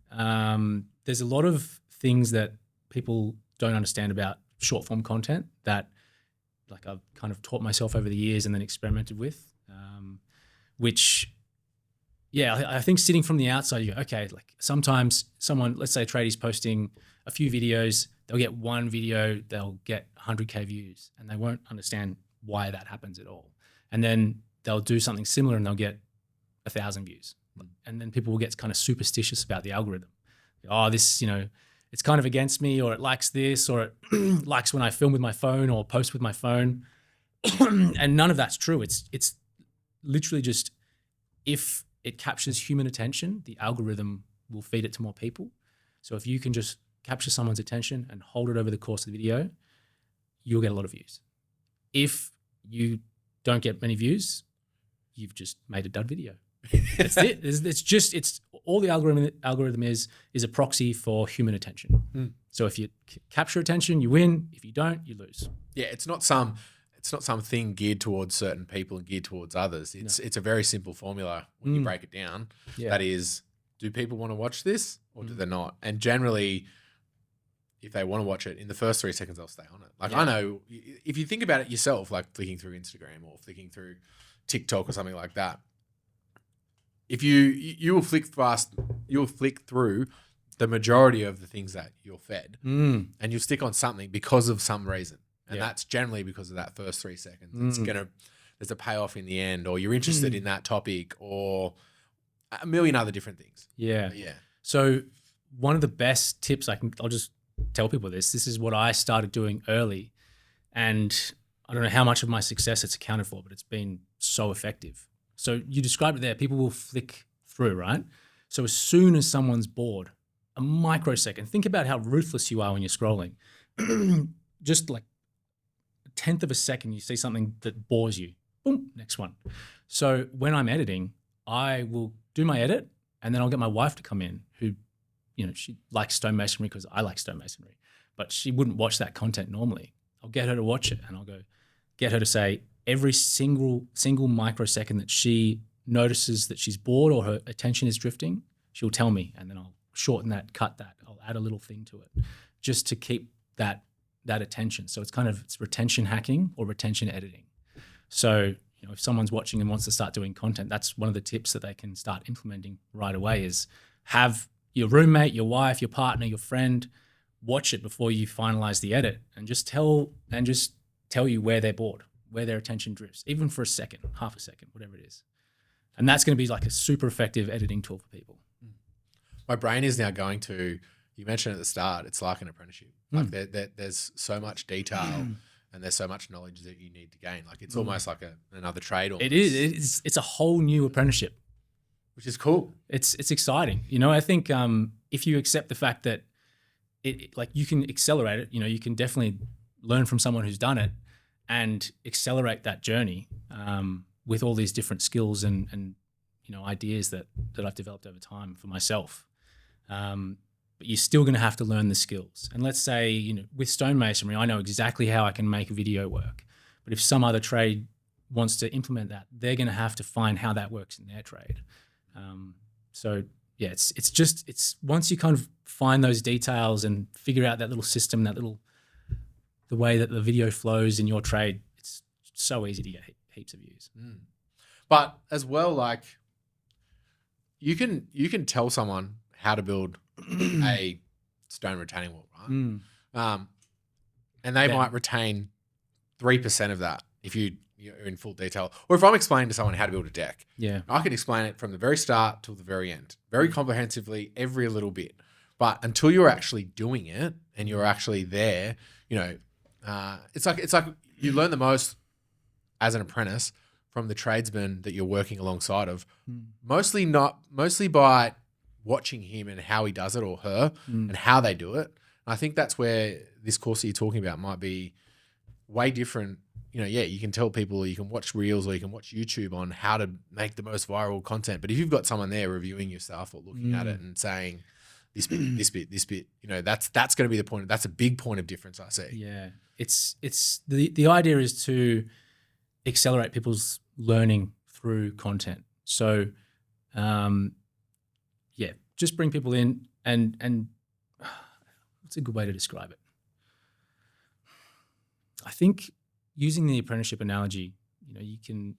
There's a lot of things that people don't understand about short form content that, like, I've kind of taught myself over the years and then experimented with, I think sitting from the outside, you go, okay, like sometimes someone, let's say a tradie's posting a few videos, they'll get one video, they'll get 100K views, and they won't understand why that happens at all. And then they'll do something similar and they'll get 1,000 views. And then people will get kind of superstitious about the algorithm. Oh, this, it's kind of against me, or it likes this, or it likes when I film with my phone or post with my phone. And none of that's true. It's literally just, if it captures human attention, the algorithm will feed it to more people. So if you can just capture someone's attention and hold it over the course of the video, you'll get a lot of views. If you don't get many views, you've just made a dud video. That's it. It's all the algorithm is a proxy for human attention. So if you capture attention, you win. If you don't, you lose. Yeah, it's not something geared towards certain people and geared towards others. It's a very simple formula when you break it down. Yeah. That is, do people want to watch this or do they not? And generally, if they want to watch it, in the first 3 seconds, they'll stay on it. Like, I know, if you think about it yourself, like flicking through Instagram or flicking through TikTok or something like that, if you will flick through the majority of the things that you're fed, and you'll stick on something because of some reason. And that's generally because of that first 3 seconds. There's a payoff in the end, or you're interested in that topic, or a million other different things. Yeah. So one of the best tips I'll just tell people this is what I started doing early, and I don't know how much of my success it's accounted for, but it's been so effective. So you described it there. People will flick through, right? So as soon as someone's bored, a microsecond, think about how ruthless you are when you're scrolling. Just like a tenth of a second, you see something that bores you. Boom, next one. So when I'm editing, I will do my edit, and then I'll get my wife to come in, who, she likes stonemasonry because I like stonemasonry, but she wouldn't watch that content normally. I'll get her to watch it, and I'll get her to say, every single microsecond that she notices that she's bored or her attention is drifting, she'll tell me, and then I'll shorten that, cut that. I'll add a little thing to it just to keep that attention. So it's retention hacking or retention editing. So, if someone's watching and wants to start doing content, that's one of the tips that they can start implementing right away, is have your roommate, your wife, your partner, your friend watch it before you finalize the edit, and just tell you where they're bored, where their attention drifts, even for a second, half a second, whatever it is. And that's going to be like a super effective editing tool for people. My brain is now going to, you mentioned at the start, it's like an apprenticeship. Like there's so much detail and there's so much knowledge that you need to gain. Like it's almost like another trade. Almost. It is. It's a whole new apprenticeship. Which is cool. It's exciting. I think if you accept the fact that you can accelerate it, you can definitely learn from someone who's done it and accelerate that journey with all these different skills and ideas that I've developed over time for myself. But you're still going to have to learn the skills. And let's say, with stonemasonry, I know exactly how I can make a video work. But if some other trade wants to implement that, they're going to have to find how that works in their trade. So yeah, it's once you kind of find those details and figure out that little system, the way that the video flows in your trade, it's so easy to get heaps of views. But as well, like you can tell someone how to build a stone retaining wall, right? And they might retain 3% of that if you're in full detail. Or if I'm explaining to someone how to build a deck, I can explain it from the very start till the very end, very comprehensively, every little bit. But until you're actually doing it and you're actually there, it's like you learn the most as an apprentice from the tradesman that you're working alongside of, mostly by watching him and how he does it or her and how they do it. And I think that's where this course that you're talking about might be way different. You can tell people, you can watch reels or you can watch YouTube on how to make the most viral content. But if you've got someone there reviewing your stuff or looking at it and saying this bit, that's going to be the point. That's a big point of difference I see. Yeah. It's the idea is to accelerate people's learning through content. So, just bring people in and what's a good way to describe it? I think using the apprenticeship analogy, you can,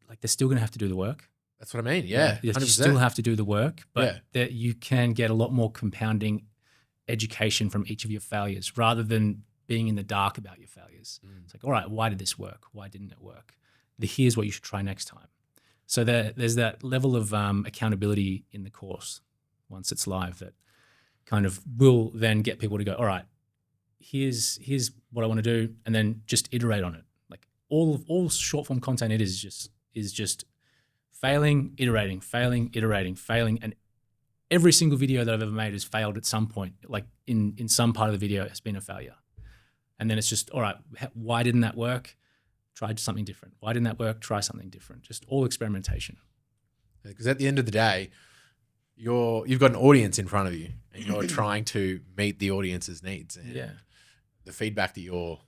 like, they're still going to have to do the work. That's what I mean. Yeah. You still have to do the work, but that you can get a lot more compounding education from each of your failures rather than being in the dark about your failures. It's like, all right, why did this work? Why didn't it work? Here's what you should try next time. So there's that level of accountability in the course once it's live that kind of will then get people to go, all right, here's what I want to do, and then just iterate on it. Like all short form content, it is just failing, iterating, and every single video that I've ever made has failed at some point. Like in some part of the video has been a failure, and then it's just, all right, why didn't that work? Try something different. Why didn't that work? Try something different. Just all experimentation. Because at the end of the day, you've got an audience in front of you, and you're trying to meet the audience's needs. And the feedback that you're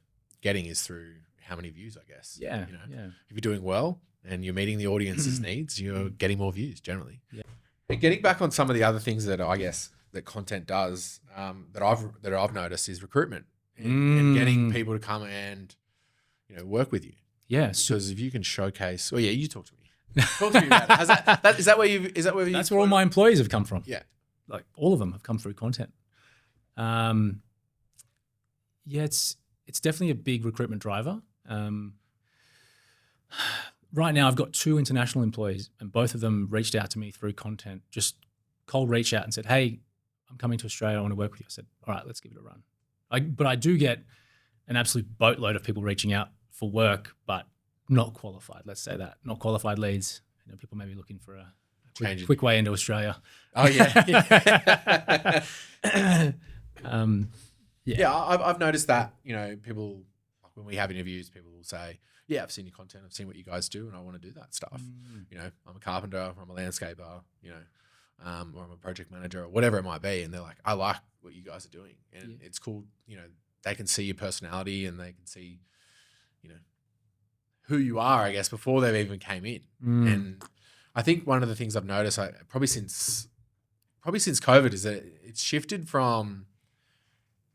getting is through how many views, I guess. Yeah. If you're doing well and you're meeting the audience's needs, you're getting more views generally. Yeah. And getting back on some of the other things that I guess that content does, that I've noticed is recruitment and getting people to come and work with you. Yeah. Because if you can showcase, you talk to me. Talk to me about it. Is that where you? That's where all my employees have come from. Yeah. Like all of them have come through content. It's definitely a big recruitment driver. Right now I've got 2 international employees, and both of them reached out to me through content, just cold reach out and said, hey, I'm coming to Australia. I want to work with you. I said, all right, let's give it a run. But I do get an absolute boatload of people reaching out for work, but not qualified. Let's say that. Not qualified leads. People may be looking for a quick way into Australia. Oh, yeah. I've noticed that, people, when we have interviews, people will say, yeah, I've seen your content. I've seen what you guys do, and I want to do that stuff. I'm a carpenter, I'm a landscaper, or I'm a project manager or whatever it might be. And they're like, I like what you guys are doing. And it's cool. They can see your personality and they can see, who you are, I guess, before they've even came in. And I think one of the things I've noticed, probably since COVID, is that it's shifted from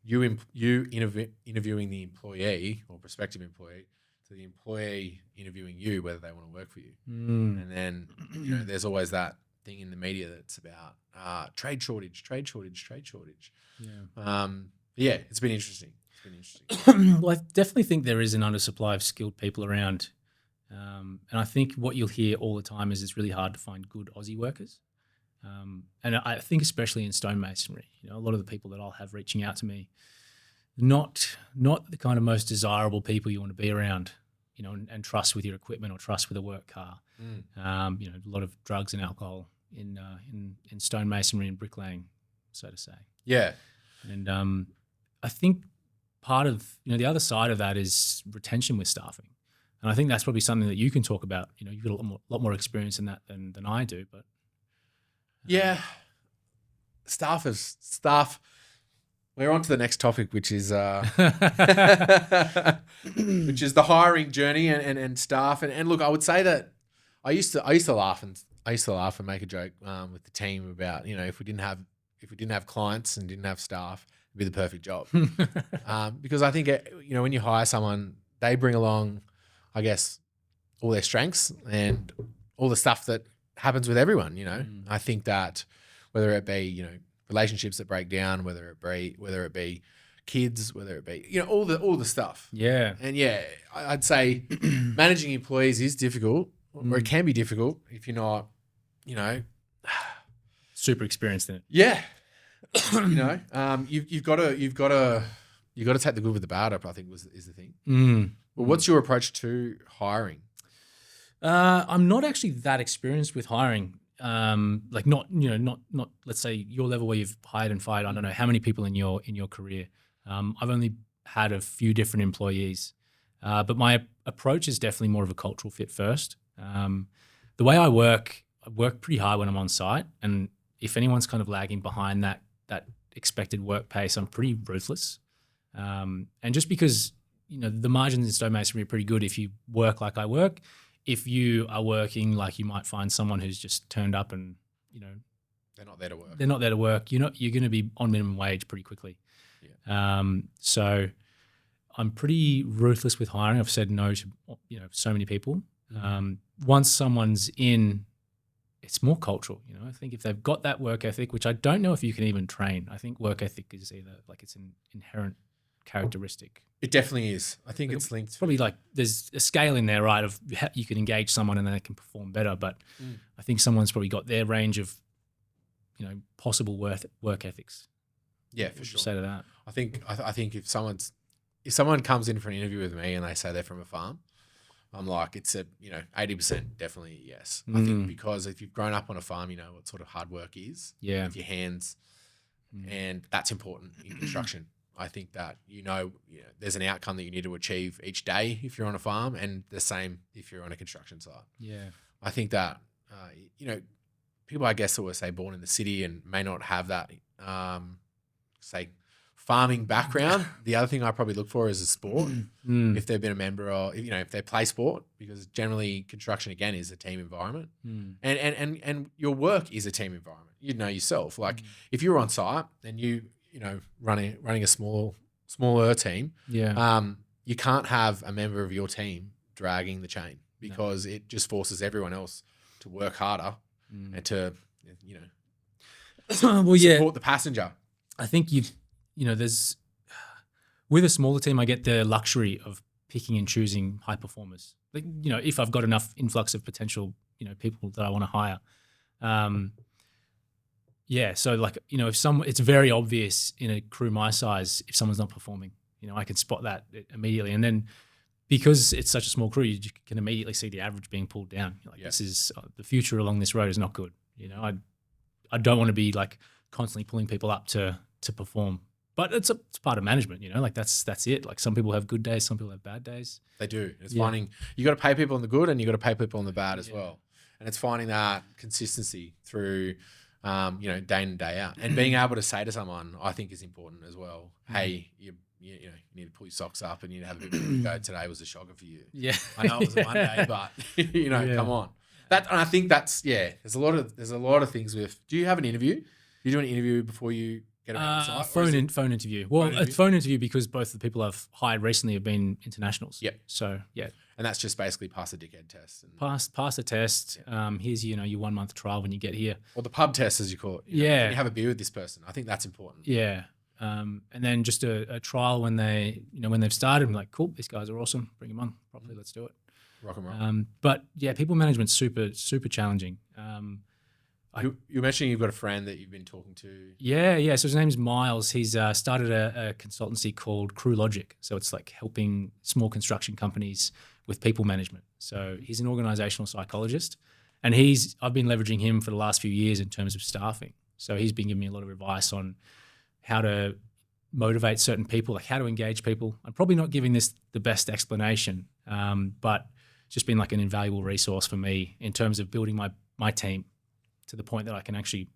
you interviewing the employee or prospective employee to the employee interviewing you, whether they want to work for you. And then, there's always that thing in the media that's about trade shortage. Yeah. It's been interesting. Well, I definitely think there is an undersupply of skilled people around. And I think what you'll hear all the time is it's really hard to find good Aussie workers. And I think especially in stonemasonry, a lot of the people that I'll have reaching out to me, not the kind of most desirable people you want to be around, and trust with your equipment or trust with a work car. A lot of drugs and alcohol in stonemasonry and bricklaying, so to say. Yeah. And I think part of, the other side of that is retention with staffing. And I think that's probably something that you can talk about. You've got a lot more experience in that than I do. But yeah, staff. We're on to the next topic, which is which is the hiring journey and staff. And look, I would say that I used to laugh and I used to laugh and make a joke with the team about, if we didn't have clients and didn't have staff, it'd be the perfect job. Because I think when you hire someone, they bring along, I guess, all their strengths and all the stuff that happens with everyone. I think that whether it be relationships that break down, whether it be kids, whether it be all the stuff. Yeah. And I'd say managing employees is difficult, or it can be difficult if you're not, super experienced in it. Yeah. You've got to take the good with the bad up, I think is the thing. Well, what's your approach to hiring? I'm not actually that experienced with hiring. Not let's say your level where you've hired and fired. I don't know how many people in your career. I've only had a few different employees, but my approach is definitely more of a cultural fit first. The way I work pretty hard when I'm on site, and if anyone's kind of lagging behind that expected work pace, I'm pretty ruthless. And just because the margins in stonemasonry are pretty good if you work like I work. If you are working like you might find someone who's just turned up and they're not there to work. They're not there to work. You're going to be on minimum wage pretty quickly. Yeah. So I'm pretty ruthless with hiring. I've said no to so many people. Once someone's in, it's more cultural. I think if they've got that work ethic, which I don't know if you can even train. I think work ethic is either it's an inherent characteristic. It definitely is. I think it's linked. Probably there's a scale in there, right, of you can engage someone and then they can perform better. But I think someone's probably got their range of, possible work ethics. Yeah, for sure. Say to that. I think if someone comes in for an interview with me and they say they're from a farm, I'm like, it's 80% definitely yes. I think because if you've grown up on a farm, you know what sort of hard work is. Yeah. With your hands, and that's important in construction. I think that there's an outcome that you need to achieve each day if you're on a farm, and the same if you're on a construction site. Yeah, I think that people, I guess, always say born in the city and may not have that say farming background. The other thing I probably look for is a sport. If they've been a member, or if they play sport, because generally construction again is a team environment, and your work is a team environment. Yourself, if you're on site and running a smaller team, you can't have a member of your team dragging the chain, because it just forces everyone else to work harder and to support the passenger. I think there's with a smaller team, I get the luxury of picking and choosing high performers. If I've got enough influx of potential people that I want to hire. So it's very obvious in a crew my size if someone's not performing. I can spot that immediately, and then because it's such a small crew, you can immediately see the average being pulled down. This is the future along this road is not good. I don't want to be constantly pulling people up to perform, but it's part of management. That's it. Some people have good days, some people have bad days. They do. It's finding you got to pay people on the good and you got to pay people on the bad as well, and it's finding that consistency through. Day in and day out, and being able to say to someone, I think is important as well. Hey, you need to pull your socks up, and you need to have a bit of a go. Today was a shocker for you. Yeah, I know it was a Monday, but come on. And I think that's There's a lot of things with. Do you have an interview? You do an interview before you get a site? Phone interview. Well, a phone interview because both the people I've hired recently have been internationals. Yep. So yeah. And that's just basically pass a dickhead test. Pass the test. Here's your 1 month trial when you get here. Or the pub test, as you call it. Can you have a beer with this person? I think that's important. Yeah. And then just a trial when they've started. I'm like, cool, these guys are awesome. Bring them on properly. Let's do it. Rock and roll. But yeah, people management's super, super challenging. You're mentioning you've got a friend that you've been talking to. Yeah. So his name's Miles. He's started a consultancy called Crew Logic. So it's helping small construction companies with people management. So he's an organizational psychologist, and I've been leveraging him for the last few years in terms of staffing. So he's been giving me a lot of advice on how to motivate certain people, how to engage people. I'm probably not giving this the best explanation, but it's just been an invaluable resource for me in terms of building my team to the point that I can actually,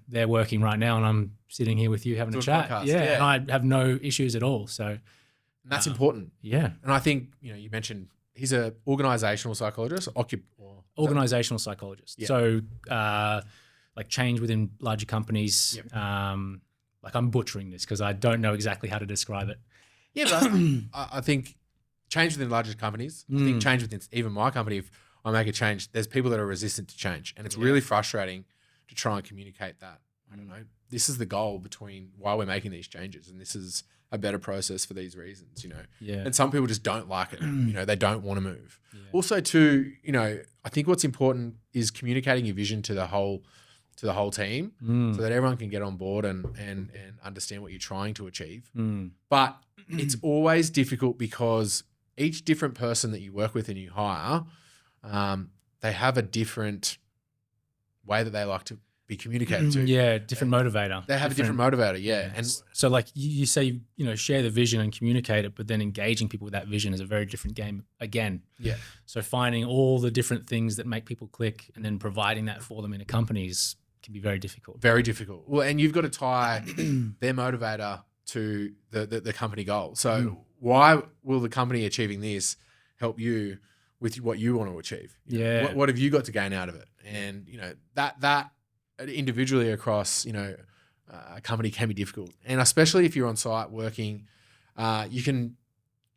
they're working right now and I'm sitting here with you having a chat. Podcast, yeah. And I have no issues at all. So and that's important. Yeah. And I think, you mentioned he's a organizational psychologist, Organizational psychologist. Yeah. So like change within larger companies. Yep. Like I'm butchering this because I don't know exactly how to describe it. Yeah, but I think change within larger companies. I think change within even my company. If I make a change, there's people that are resistant to change, and it's really frustrating to try and communicate that. I don't know. This is the goal between why we're making these changes, and this is a better process for these reasons. Yeah. And some people just don't like it. They don't want to move. Yeah. Also, too, I think what's important is communicating your vision to the whole team, so that everyone can get on board and understand what you're trying to achieve. But it's always difficult because each different person that you work with and you hire, they have a different way that they like to be communicated to. Yeah, different motivator. They have a different motivator, yeah. And so like you say, share the vision and communicate it, but then engaging people with that vision is a very different game again. Yeah. So finding all the different things that make people click and then providing that for them in a company can be very difficult. Very difficult. Well, and you've got to tie their motivator to the company goal. So why will the company achieving this help you with what you want to achieve? What have you got to gain out of it? And that individually across a company can be difficult, and especially if you're on site working, you can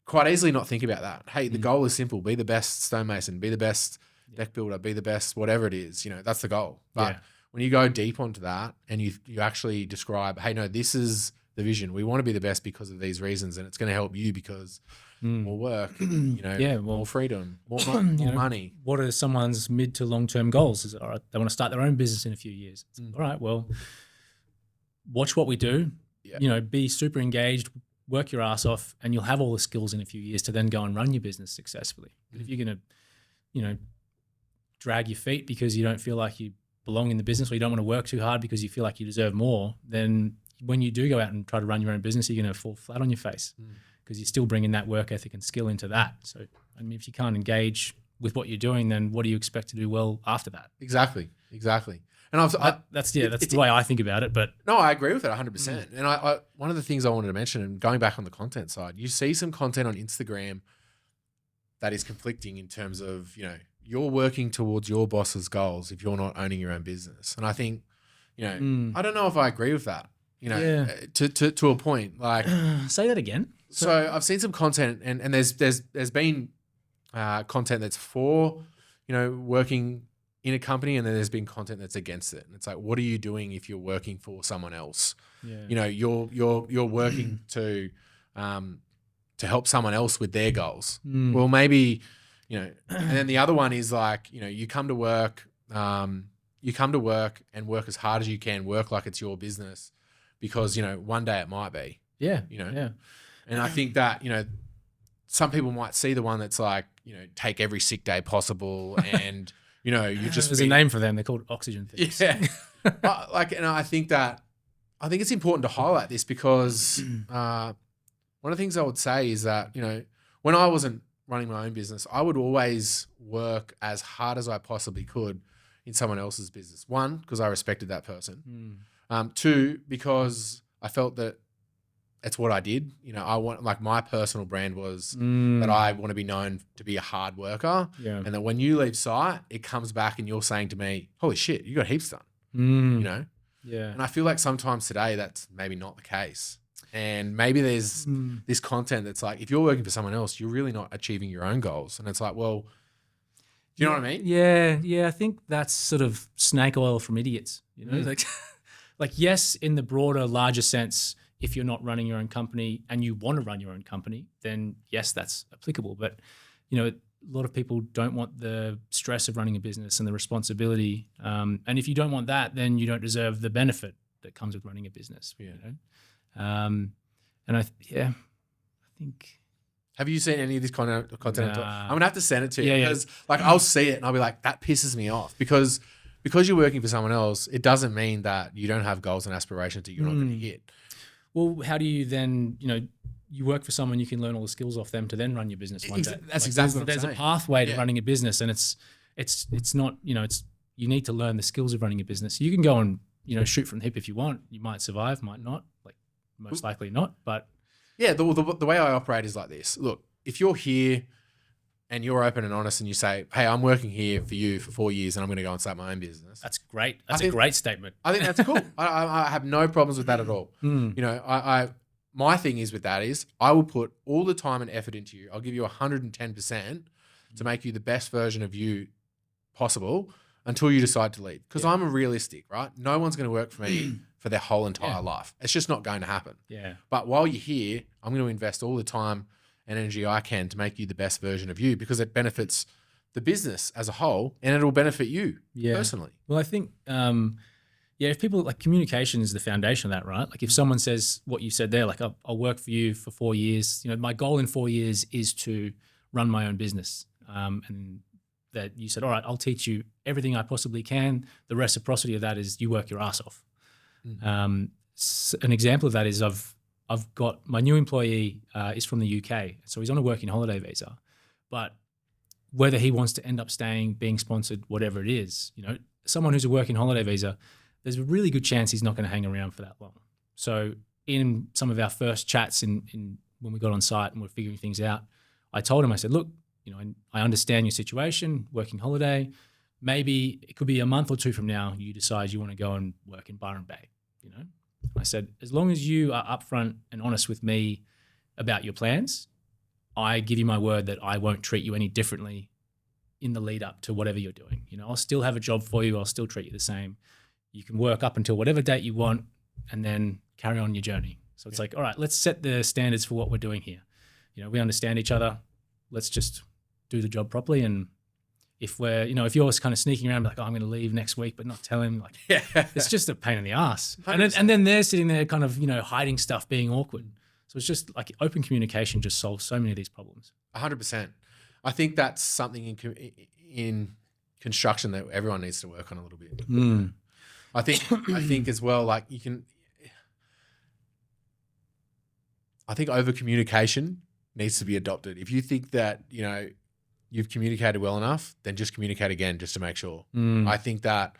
quite easily not think about that. Hey, the goal is simple: be the best stonemason, be the best deck builder, be the best whatever it is. That's the goal. But when you go deep onto that and you actually describe, hey, no, this is the vision. We want to be the best because of these reasons, and it's going to help you because more work, more freedom, more money. What are someone's mid to long term goals? All right, they want to start their own business in a few years. All right, well, watch what we do. Yeah. Be super engaged, work your ass off, and you'll have all the skills in a few years to then go and run your business successfully. But if you're going to, drag your feet because you don't feel like you belong in the business, or you don't want to work too hard because you feel like you deserve more, then when you do go out and try to run your own business, you're going to fall flat on your face because you're still bringing that work ethic and skill into that. So, if you can't engage with what you're doing, then what do you expect to do well after that? Exactly. And that's the way I think about it. But no, I agree with it 100%. And I one of the things I wanted to mention, and going back on the content side, you see some content on Instagram that is conflicting in terms of, you're working towards your boss's goals if you're not owning your own business. And I think, I don't know if I agree with that, to a point. Like, say that again. So I've seen some content, and there's been content that's for, working in a company, and then there's been content that's against it. And it's like, what are you doing if you're working for someone else? Yeah. You're working to help someone else with their goals. Well, maybe, and then the other one is like, you come to work and work as hard as you can, work like it's your business because, one day it might be. Yeah. And I think that, some people might see the one that's like, take every sick day possible and, you just... There's a name for them. They're called oxygen things. Yeah. And I think it's important to highlight this because one of the things I would say is that, when I wasn't running my own business, I would always work as hard as I possibly could in someone else's business. One, because I respected that person. Two, because I felt that it's what I did. I want, like, my personal brand was that I want to be known to be a hard worker. Yeah. And that when you leave site, it comes back and you're saying to me, holy shit, you got heaps done, Yeah. And I feel like sometimes today that's maybe not the case. And maybe there's this content that's like, if you're working for someone else, you're really not achieving your own goals. And it's like, well, do you know what I mean? Yeah. I think that's sort of snake oil from idiots. Like, yes, in the broader, larger sense, if you're not running your own company and you want to run your own company, then yes, that's applicable. But, a lot of people don't want the stress of running a business and the responsibility. And if you don't want that, then you don't deserve the benefit that comes with running a business. And I think. Have you seen any of this content? Nah. I'm gonna have to send it to you because, I'll see it and I'll be like, that pisses me off because you're working for someone else. It doesn't mean that you don't have goals and aspirations that you're not going to hit. Well, how do you then, you work for someone, you can learn all the skills off them to then run your business one day. That's exactly what I'm There's saying. a pathway to running a business, and it's not, you need to learn the skills of running a business. You can go and, shoot from the hip if you want. You might survive, might not, most likely not, but. Yeah, the way I operate is like this. Look, if you're here and you're open and honest and you say, hey, I'm working here for you for 4 years and I'm going to go and start my own business. That's great. That's a great statement. I think that's cool. I have no problems with that at all. You know, my thing is with that is I will put all the time and effort into you. I'll give you 110% to make you the best version of you possible until you decide to leave. Because I'm a realistic, right? No one's going to work for me for their whole entire life. It's just not going to happen. Yeah. But while you're here, I'm going to invest all the time and energy I can to make you the best version of you because it benefits the business as a whole and it'll benefit you personally. Well, I think, if people like communication is the foundation of that, right? Like if someone says what you said there, like I'll work for you for 4 years, you know, my goal in 4 years is to run my own business. And that you said, all right, I'll teach you everything I possibly can. The reciprocity of that is you work your ass off. An example of that is I've got my new employee is from the UK. So he's on a working holiday visa, but whether he wants to end up staying, being sponsored, whatever it is, you know, someone who's a working holiday visa, there's a really good chance he's not going to hang around for that long. So in some of our first chats in when we got on site and we're figuring things out, I told him, I said, look, you know, I understand your situation, working holiday. Maybe it could be a month or two from now, you decide you want to go and work in Byron Bay, you know. I said, as long as you are upfront and honest with me about your plans, I give you my word that I won't treat you any differently in the lead up to whatever you're doing. You know, I'll still have a job for you. I'll still treat you the same. You can work up until whatever date you want and then carry on your journey. So it's like, all right, let's set the standards for what we're doing here. You know, we understand each other. Let's just do the job properly. And if we're, you know, if you're kind of sneaking around like, oh, I'm going to leave next week, but not tell him, like, it's just a pain in the ass. And then they're sitting there kind of, you know, hiding stuff, being awkward. So it's just like open communication just solves so many of these problems. 100%. I think that's something in construction that everyone needs to work on a little bit. I think as well, like I think over communication needs to be adopted. If you think that, you know, you've communicated well enough, then just communicate again just to make sure. I think that,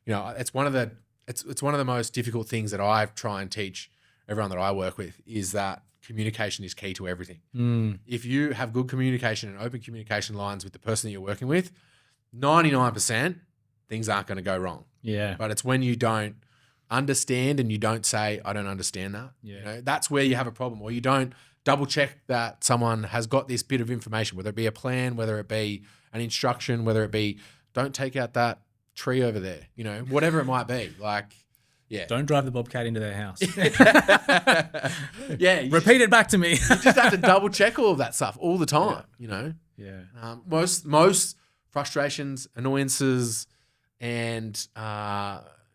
you know, it's one of the most difficult things that I try and teach everyone that I work with is that communication is key to everything. If you have good communication and open communication lines with the person that you're working with, 99% things aren't going to go wrong. Yeah. But it's when you don't understand and you don't say, I don't understand that. Yeah. You know, that's where you have a problem, or you don't double check that someone has got this bit of information, whether it be a plan, whether it be an instruction, whether it be, don't take out that tree over there, you know, whatever it might be. Like, yeah. Don't drive the Bobcat into their house. Yeah. Repeat it back to me. You just have to double check all of that stuff all the time, you know? Yeah. Most frustrations, annoyances, and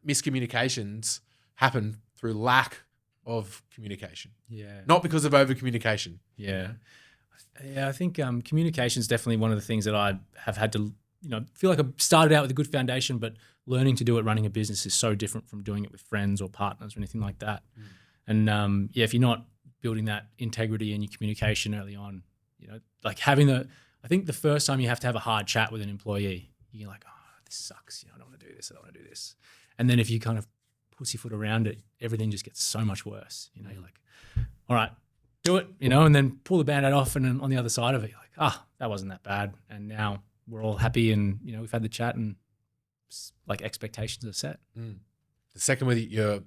miscommunications happen through lack of communication. Yeah. Not because of over communication. Yeah. Yeah, I think communication is definitely one of the things that I have had to, you know, feel like I started out with a good foundation, but learning to do it running a business is so different from doing it with friends or partners or anything like that. And if you're not building that integrity in your communication early on, you know, like I think the first time you have to have a hard chat with an employee, you're like, oh, this sucks. You know, I don't want to do this. I don't want to do this. And then if you kind of pussyfoot around it, everything just gets so much worse. You know, you're like, all right, do it, you know, and then pull the Band-Aid off, and then on the other side of it, you're like, that wasn't that bad. And now we're all happy, and, you know, we've had the chat, and like expectations are set. The second where you're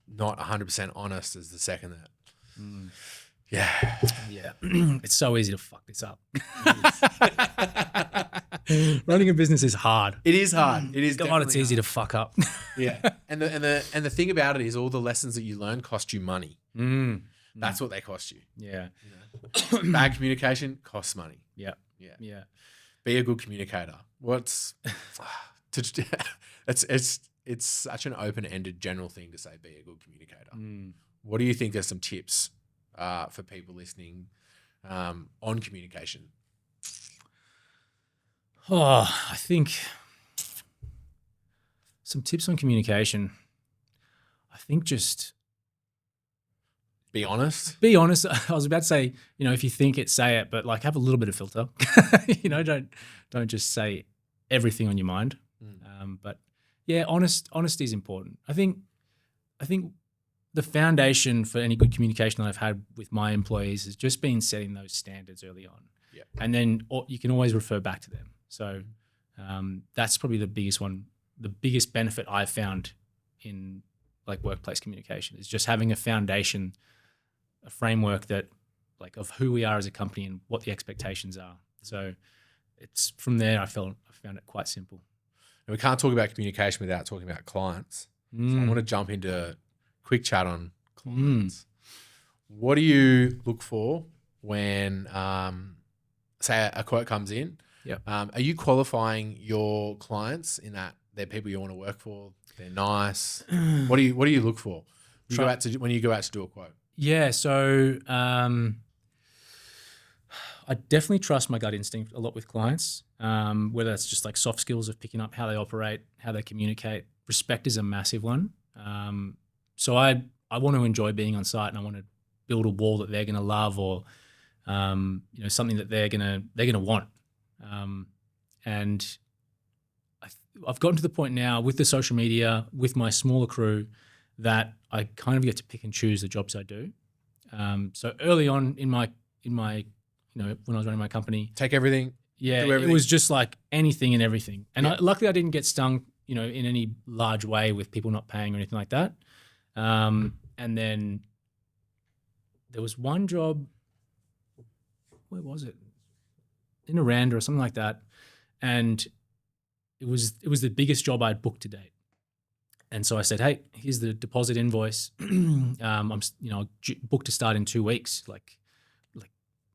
not 100% honest is the second that. Yeah. It's so easy to fuck this up. Running a business is hard. It is hard. It is. God, it's easy to fuck up. Yeah. And the thing about it is all the lessons that you learn cost you money. That's what they cost you. Yeah. You know? Bad communication costs money. Yeah. Be a good communicator. It's such an open-ended general thing to say, be a good communicator. What do you think there's some tips for people listening on communication? I think some tips on communication. I think just be honest. Be honest. I was about to say, you know, if you think it, say it, but like have a little bit of filter. You know, don't just say everything on your mind. But yeah, honesty is important. I think the foundation for any good communication that I've had with my employees has just been setting those standards early on. Yep. And then you can always refer back to them. So that's probably the biggest one. The biggest benefit I've found in like workplace communication is just having a foundation, a framework that like of who we are as a company and what the expectations are. So it's from there I found it quite simple. And we can't talk about communication without talking about clients. So I want to jump into a quick chat on clients. What do you look for when, say, a quote comes in? Yep. Are you qualifying your clients in that they're people you want to work for? They're nice. What do you look for when you go out to do a quote? Yeah. So I definitely trust my gut instinct a lot with clients, whether that's just like soft skills of picking up how they operate, how they communicate. Respect is a massive one. So I want to enjoy being on site, and I want to build a wall that they're going to love, or something that they're going to want. And I've gotten to the point now with the social media, with my smaller crew, that I kind of get to pick and choose the jobs I do. So early on in my when I was running my company, take everything. Yeah, do everything. It was just like anything and everything. And Yeah. luckily I didn't get stung, in any large way with people not paying or anything like that. And then there was one job, where was it? In Aranda or something like that. And it was the biggest job I'd booked to date. And so I said, hey, here's the deposit invoice. I'm booked to start in 2 weeks. Like,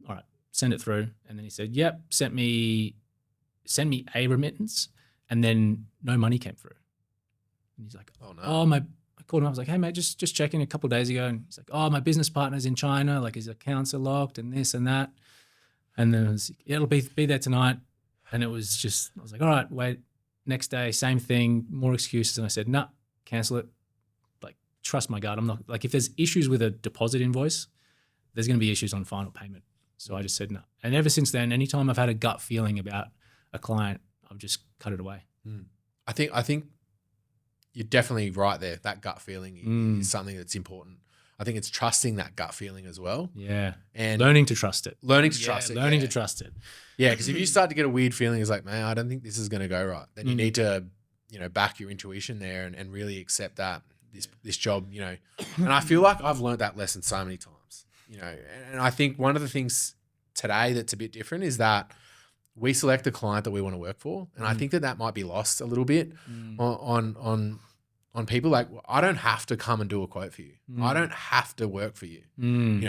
all right, send it through. And then he said, yep, send me a remittance. And then no money came through. And he's like, oh no. I called him. I was like, hey mate, just checking a couple of days ago. And he's like, oh, my business partner's in China. Like his accounts are locked and this and that. And then it'll be there tonight. And it was just, I was like, all right, wait. Next day, same thing, more excuses. And I said, nah, cancel it. Like, trust my gut. I'm not, like, if there's issues with a deposit invoice, there's going to be issues on final payment. So I just said no. And ever since then, anytime I've had a gut feeling about a client, I've just cut it away. I think you're definitely right there. That gut feeling is something that's important. I think it's trusting that gut feeling as well. Yeah. And learning to trust it. Learning to trust it. Yeah, because if you start to get a weird feeling, it's like, man, I don't think this is going to go right. Then you need to, back your intuition there and really accept that this job, And I feel like I've learned that lesson so many times, And I think one of the things today that's a bit different is that we select the client that we want to work for, and I think that might be lost a little bit on people. Like, I don't have to come and do a quote for you. I don't have to work for you, And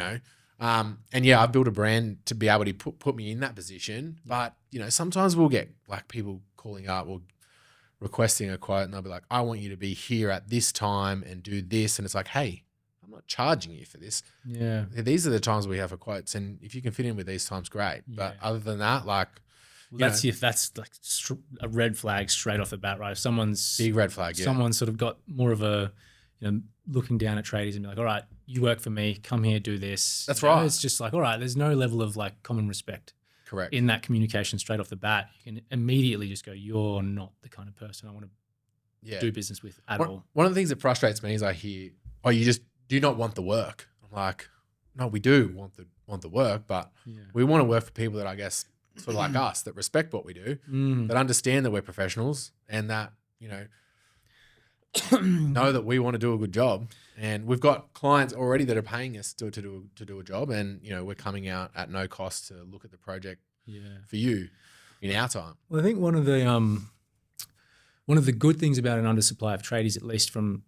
yeah, I've built a brand to be able to put me in that position. But, sometimes we'll get like people calling up or requesting a quote, and they'll be like, I want you to be here at this time and do this. And it's like, hey, I'm not charging you for this. Yeah. These are the times we have for quotes. And if you can fit in with these times, great. But other than that, like, that's like a red flag straight off the bat, right? If someone's big red flag. Yeah. Someone's sort of got more of a, looking down at tradies and be like, all right, you work for me, come here, do this. That's right. It's just like, all right, there's no level of like common respect. Correct. In that communication straight off the bat, you can immediately just go, you're not the kind of person I want to do business with at all. One of the things that frustrates me is I hear, oh, you just do not want the work. I'm like, no, we do want the work, but we want to work for people that I guess sort of like us, that respect what we do, that understand that we're professionals, and that, know that we want to do a good job. And we've got clients already that are paying us to do a job, and we're coming out at no cost to look at the project for you in our time. Well, I think one of the good things about an undersupply of tradies, at least from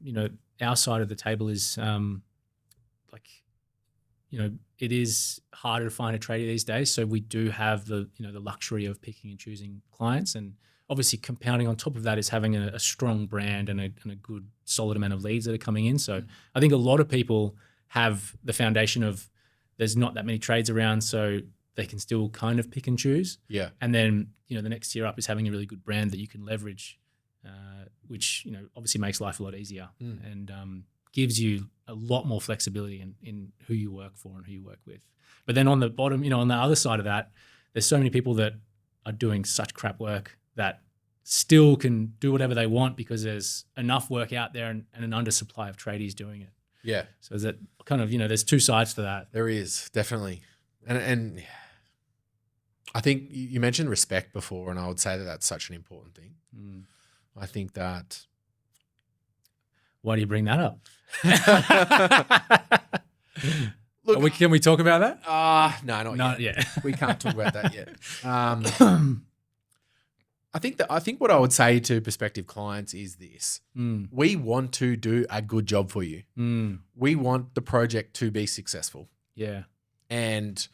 our side of the table, is it is harder to find a tradie these days. So we do have the luxury of picking and choosing clients, and obviously compounding on top of that is having a strong brand and a good solid amount of leads that are coming in. So I think a lot of people have the foundation of there's not that many trades around, so they can still kind of pick and choose. Yeah. And then, the next tier up is having a really good brand that you can leverage, which, obviously makes life a lot easier and gives you a lot more flexibility in who you work for and who you work with. But then on the bottom, on the other side of that, there's so many people that are doing such crap work that still can do whatever they want because there's enough work out there and an undersupply of tradies doing it. Yeah. So is that kind of, there's two sides to that. There is, definitely. And I think you mentioned respect before, and I would say that that's such an important thing. I think that. Why do you bring that up? Look, can we talk about that? No, Not yet. yet. We can't talk about that yet. I think what I would say to prospective clients is this: we want to do a good job for you. We want the project to be successful. Yeah. And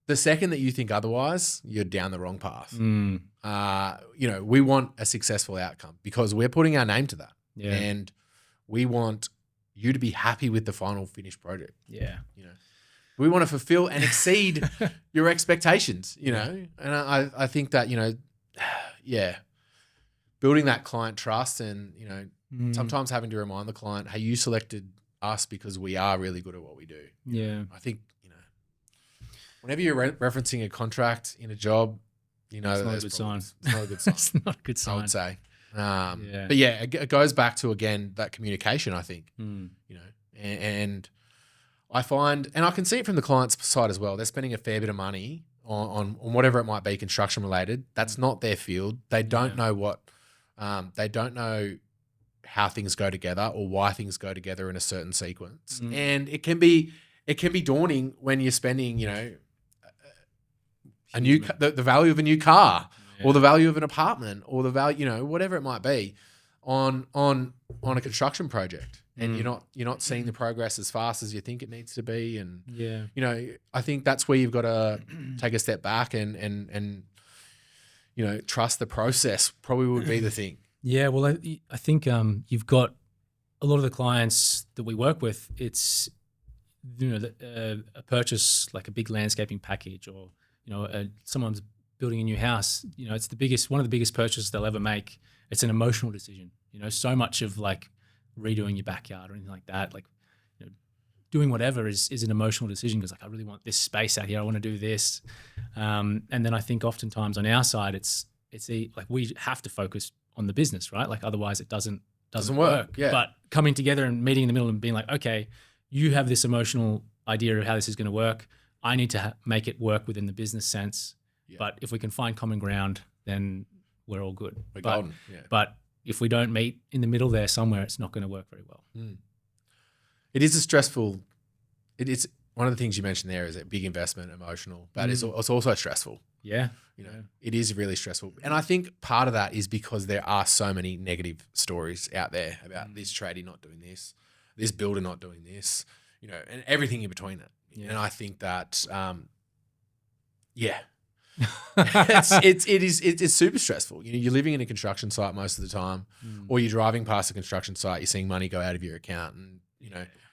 the second that you think otherwise, you're down the wrong path. We want a successful outcome because we're putting our name to that. Yeah. And we want you to be happy with the final finished project. Yeah. We want to fulfill and exceed your expectations, and I think that, building that client trust and, sometimes having to remind the client, hey, you selected us because we are really good at what we do. Yeah. I think, whenever you're referencing a contract in a job, it's not a good sign. It's not a good sign. It's not a good sign. I would say. But yeah, it goes back to, again, that communication, I think, and I find, and I can see it from the client's side as well. They're spending a fair bit of money on whatever it might be, construction related. That's not their field. They don't know they don't know how things go together or why things go together in a certain sequence. And it can be daunting when you're spending, the value of a new car or the value of an apartment or the value, whatever it might be on a construction project. And you're not seeing the progress as fast as you think it needs to be. And I think that's where you've got to take a step back and trust the process probably would be the thing. Yeah, well, I think you've got a lot of the clients that we work with. It's a purchase like a big landscaping package, or someone's building a new house. It's one of the biggest purchases they'll ever make. It's an emotional decision. So much of like redoing your backyard or anything like that, like doing whatever is an emotional decision because like I really want this space out here. I want to do this, and then I think oftentimes on our side it's like we have to focus on the business, right? Like otherwise it doesn't work. Yeah. But coming together and meeting in the middle and being like, okay, you have this emotional idea of how this is going to work. I need to make it work within the business sense. Yeah. But if we can find common ground, then we're all good. We're golden. Yeah. But if we don't meet in the middle there somewhere, it's not going to work very well. It is it is one of the things you mentioned there is a big investment, emotional, but it's also stressful. Yeah. It is really stressful. And I think part of that is because there are so many negative stories out there about this tradie not doing this builder not doing this, and everything in between it. Yeah. And I think that, it's super stressful. You're living in a construction site most of the time, or you're driving past a construction site, you're seeing money go out of your account and,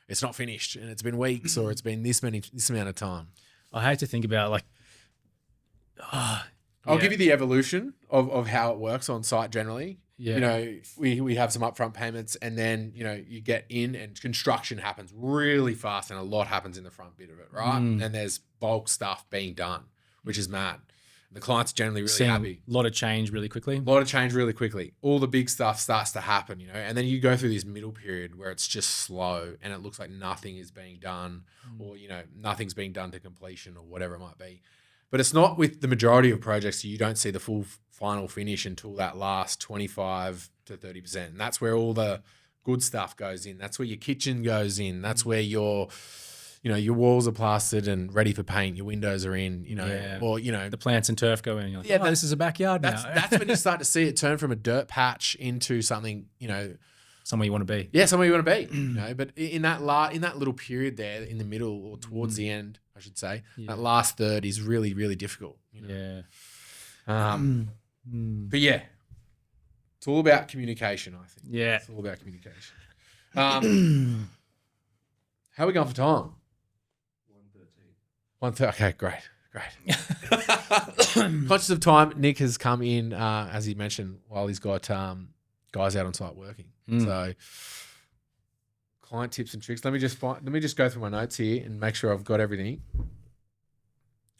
it's not finished and it's been weeks or it's been this amount of time. I hate to think about like, I'll give you the evolution of how it works on site generally. Yeah. We have some upfront payments and then, you get in and construction happens really fast and a lot happens in the front bit of it, right? And there's bulk stuff being done, which is mad. The client's generally really happy. A lot of change really quickly. All the big stuff starts to happen, and then you go through this middle period where it's just slow and it looks like nothing is being done or, nothing's being done to completion or whatever it might be. But it's not with the majority of projects. You don't see the full final finish until that last 25 to 30%. And that's where all the good stuff goes in. That's where your kitchen goes in. That's where your walls are plastered and ready for paint. Your windows are in, or, the plants and turf go in. You're like, this is a backyard now. That's when you start to see it turn from a dirt patch into something, somewhere you want to be. Yeah, somewhere you want to be. But in that little period there in the middle or towards the end, I should say, that last third is really, really difficult. Yeah. But yeah, it's all about communication, I think. Yeah. It's all about communication. How are we going for time? 1:13. Okay, great. Conscious of time, Nick has come in, as he mentioned, while he's got guys out on site working. So client tips and tricks. Let me just go through my notes here and make sure I've got everything.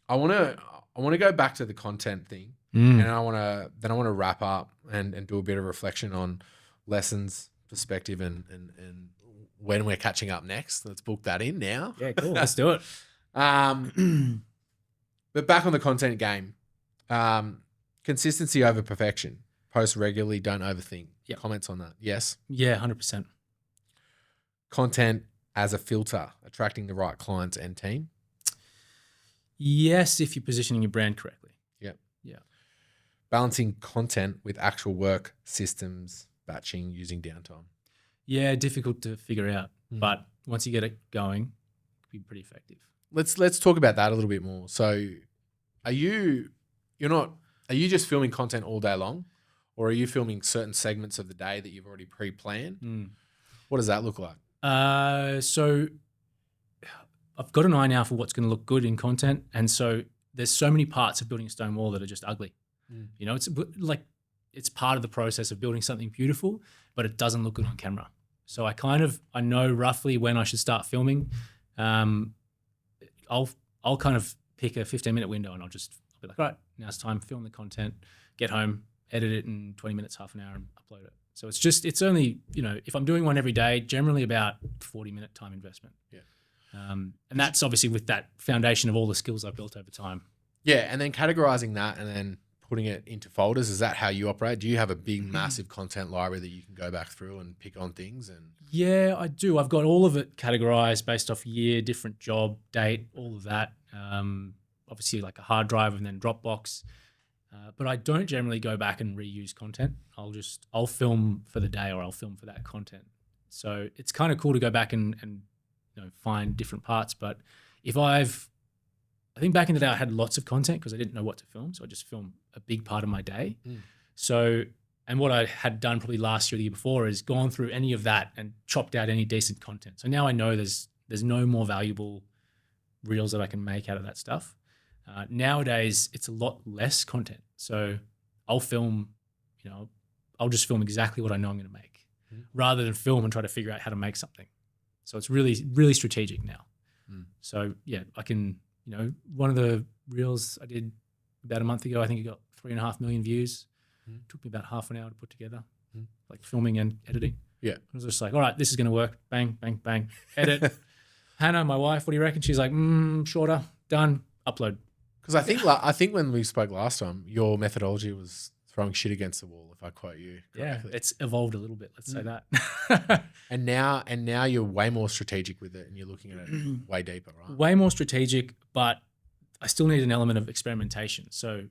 I want to go back to the content thing, and I want to wrap up and do a bit of reflection on lessons, perspective, and when we're catching up next. Let's book that in now. Yeah, cool. Let's do it. But back on the content game, consistency over perfection. Post regularly, don't overthink. Yep. Comments on that? Yes. Yeah, 100%. Content as a filter, attracting the right clients and team. Yes, if you're positioning your brand correctly. Yep. Yeah. Balancing content with actual work, systems, batching, using downtime. Yeah, difficult to figure out, but once you get it going, it can be pretty effective. Let's talk about that a little bit more. So, are you just filming content all day long, or are you filming certain segments of the day that you've already pre-planned? What does that look like? So I've got an eye now for what's going to look good in content, and so there's so many parts of building a stone wall that are just ugly. You know, it's like it's part of the process of building something beautiful, but it doesn't look good on camera. So I know roughly when I should start filming. I'll kind of pick a 15-minute window and I'll be like, all right, now it's time to film the content, get home, edit it in 20 minutes, half an hour, and upload it. So it's only, you know, if I'm doing one every day, generally about 40-minute time investment. Yeah. And that's obviously with that foundation of all the skills I've built over time. Yeah, and then categorizing that and then putting it into folders. Is that how you operate? Do you have a big, massive content library that you can go back through and pick on things? And yeah, I do. I've got all of it categorized based off year, different job, date, all of that. Obviously like a hard drive and then Dropbox. But I don't generally go back and reuse content. I'll film for the day or I'll film for that content. So it's kind of cool to go back and you know, find different parts. But I think back in the day I had lots of content because I didn't know what to film. So I just filmed a big part of my day. So, and what I had done probably last year or the year before is gone through any of that and chopped out any decent content. So now I know there's no more valuable reels that I can make out of that stuff. Nowadays, it's a lot less content. So I'll film, you know, I'll just film exactly what I know I'm going to make rather than film and try to figure out how to make something. So it's really, really strategic now. So yeah, I can, you know, one of the reels I did about a month ago, I think it got 3.5 million views. Took me about half an hour to put together, like filming and editing. Yeah. I was just like, all right, this is going to work. Bang, bang, bang. Edit. Hannah, my wife, what do you reckon? She's like, shorter, done, upload. because I think when we spoke last time, your methodology was throwing shit against the wall, if I quote you correctly. Yeah, it's evolved a little bit, let's say that. And now you're way more strategic with it and you're looking at it way deeper, right? Way more strategic, but I still need an element of experimentation. So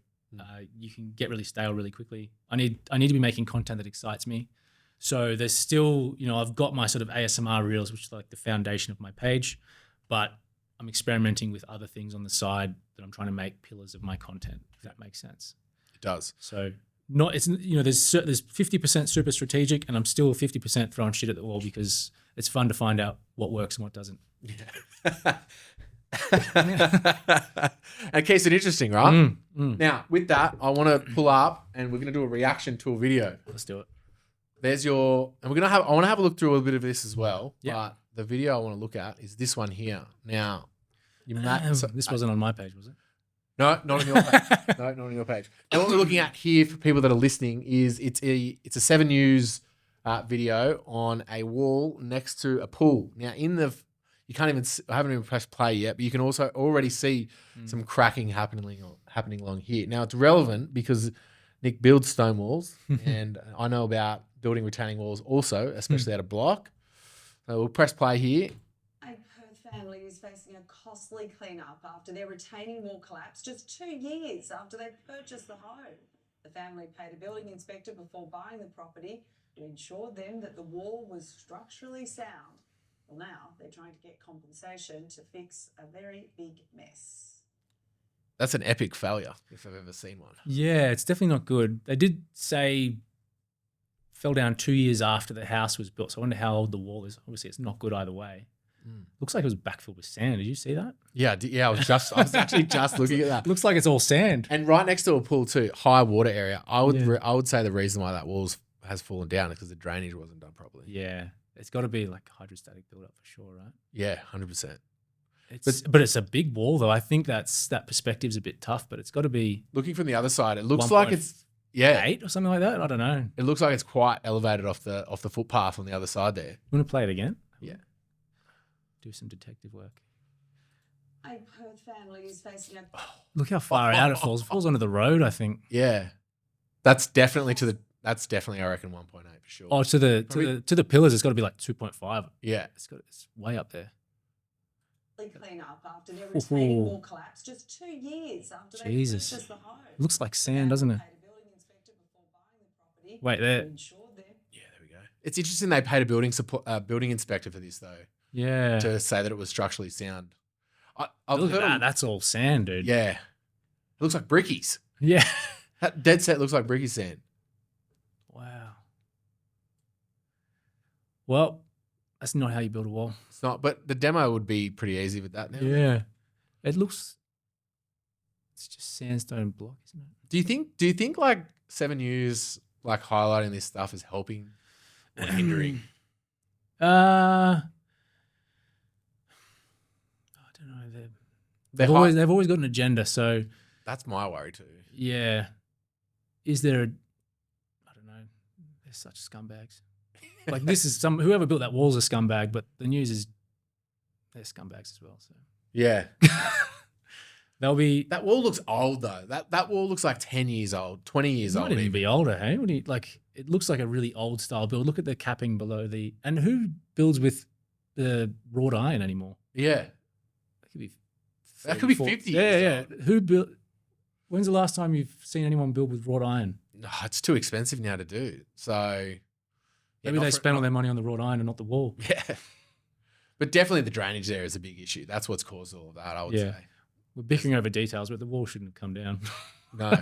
you can get really stale really quickly. I need to be making content that excites me. So there's still, you know, I've got my sort of ASMR reels, which is like the foundation of my page, but I'm experimenting with other things on the side that I'm trying to make pillars of my content, if that makes sense. It does. So there's 50% super strategic, and I'm still 50% throwing shit at the wall because it's fun to find out what works and what doesn't. Yeah. It keeps it interesting, right? Now, with that, I want to pull up and we're going to do a reaction to a video. Let's do it. There's I want to have a look through a bit of this as well. Yeah. But the video I want to look at is this one here. Now, this wasn't on my page, was it? No, not on your page. No, not on your page. And what we're looking at here for people that are listening is it's a 7 News video on a wall next to a pool. Now, I haven't even pressed play yet, but you can also already see some cracking happening along here. Now, it's relevant because Nic builds stone walls, and I know about building retaining walls also, especially out of block. So we'll press play here. A Perth family is facing a costly clean-up after their retaining wall collapsed just 2 years after they purchased the home. The family paid a building inspector before buying the property to ensure them that the wall was structurally sound. Well, now they're trying to get compensation to fix a very big mess. That's an epic failure if I've ever seen one. Yeah, it's definitely not good. They did say fell down 2 years after the house was built. So I wonder how old the wall is. Obviously, it's not good either way. Looks like it was backfilled with sand. Did you see that? Yeah, I was actually just looking at that. Looks like it's all sand. And right next to a pool too, high water area. I would say the reason why that wall has fallen down is because the drainage wasn't done properly. Yeah, it's got to be like hydrostatic buildup for sure, right? Yeah, 100%. But it's a big wall though. I think that perspective's a bit tough, but it's got to be looking from the other side. It looks like it's 8 or something like that. I don't know. It looks like it's quite elevated off the footpath on the other side there. You want to play it again? Yeah. Do some detective work. A Perth family is facing a Look how far out it falls. It falls onto the road, I think. Yeah. That's definitely I reckon 1.8 for sure. Oh, to the pillars, it's got to be like 2.5. Yeah. It's way up there. clean up after their retaining wall collapse just 2 years after they Jesus. purchased the home. It looks like sand, doesn't it? Paid a building inspector before buying the property. Wait, there. Insured them. Yeah, there we go. It's interesting they paid a building inspector for this though, Yeah. to say that it was structurally sound. I've Look at heard that. That's all sand, dude. Yeah. It looks like brickies. Yeah. That dead set looks like bricky sand. Wow. Well, that's not how you build a wall. It's not, but the demo would be pretty easy with that now. Yeah. It's just sandstone block, isn't it? Do you think like 7 years like highlighting this stuff is helping or hindering? I don't know. They've always got an agenda. So That's my worry too. yeah, is there? I don't know. They're such scumbags. Like this is whoever built that wall's a scumbag, but the news is they're scumbags as well. So Yeah. they'll be. That wall looks old though. That wall looks like 10 years old, 20 years It old. might even even. be older. Hey, what do you like? It looks like a really old style build. Look at the capping below the. And who builds with the wrought iron anymore? Yeah. That could be 50 Yeah, years yeah. old. Who built? When's the last time you've seen anyone build with wrought iron? No, it's too expensive now to do. So Maybe they spent all their money on the wrought iron and not the wall. Yeah. But definitely the drainage there is a big issue. That's what's caused all of that, I would Yeah. say. We're bickering over details, but the wall shouldn't have come down. No.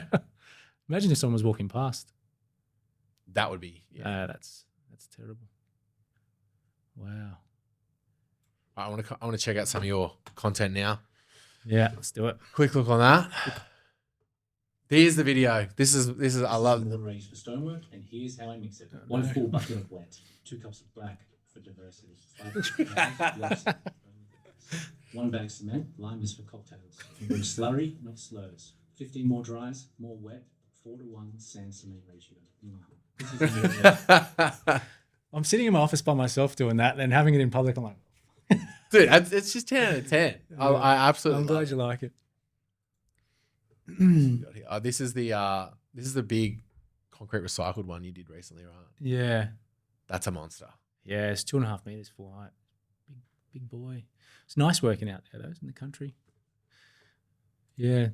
Imagine if someone was walking past. That would be, yeah. That's terrible. Wow. I want to check out some of your content now. Yeah, let's do it. Quick look on that. Here's the video. This is I love the range for stonework, and here's how I mix it. 1 full bucket of wet, 2 cups of black for diversity, 1 bag cement, lime is for cocktails. Bring slurry, not slurs. 15 more dries, more wet, 4-to-1 sand cement ratio. This is I'm sitting in my office by myself doing that, then having it in public, I'm like, dude, it's just 10 out of 10. I absolutely I'm love glad you like it. This is the big concrete recycled one you did recently, right? Yeah. That's a monster. Yeah, it's 2.5 meters full height. Big boy. It's nice working out there, though, in the country. Yeah.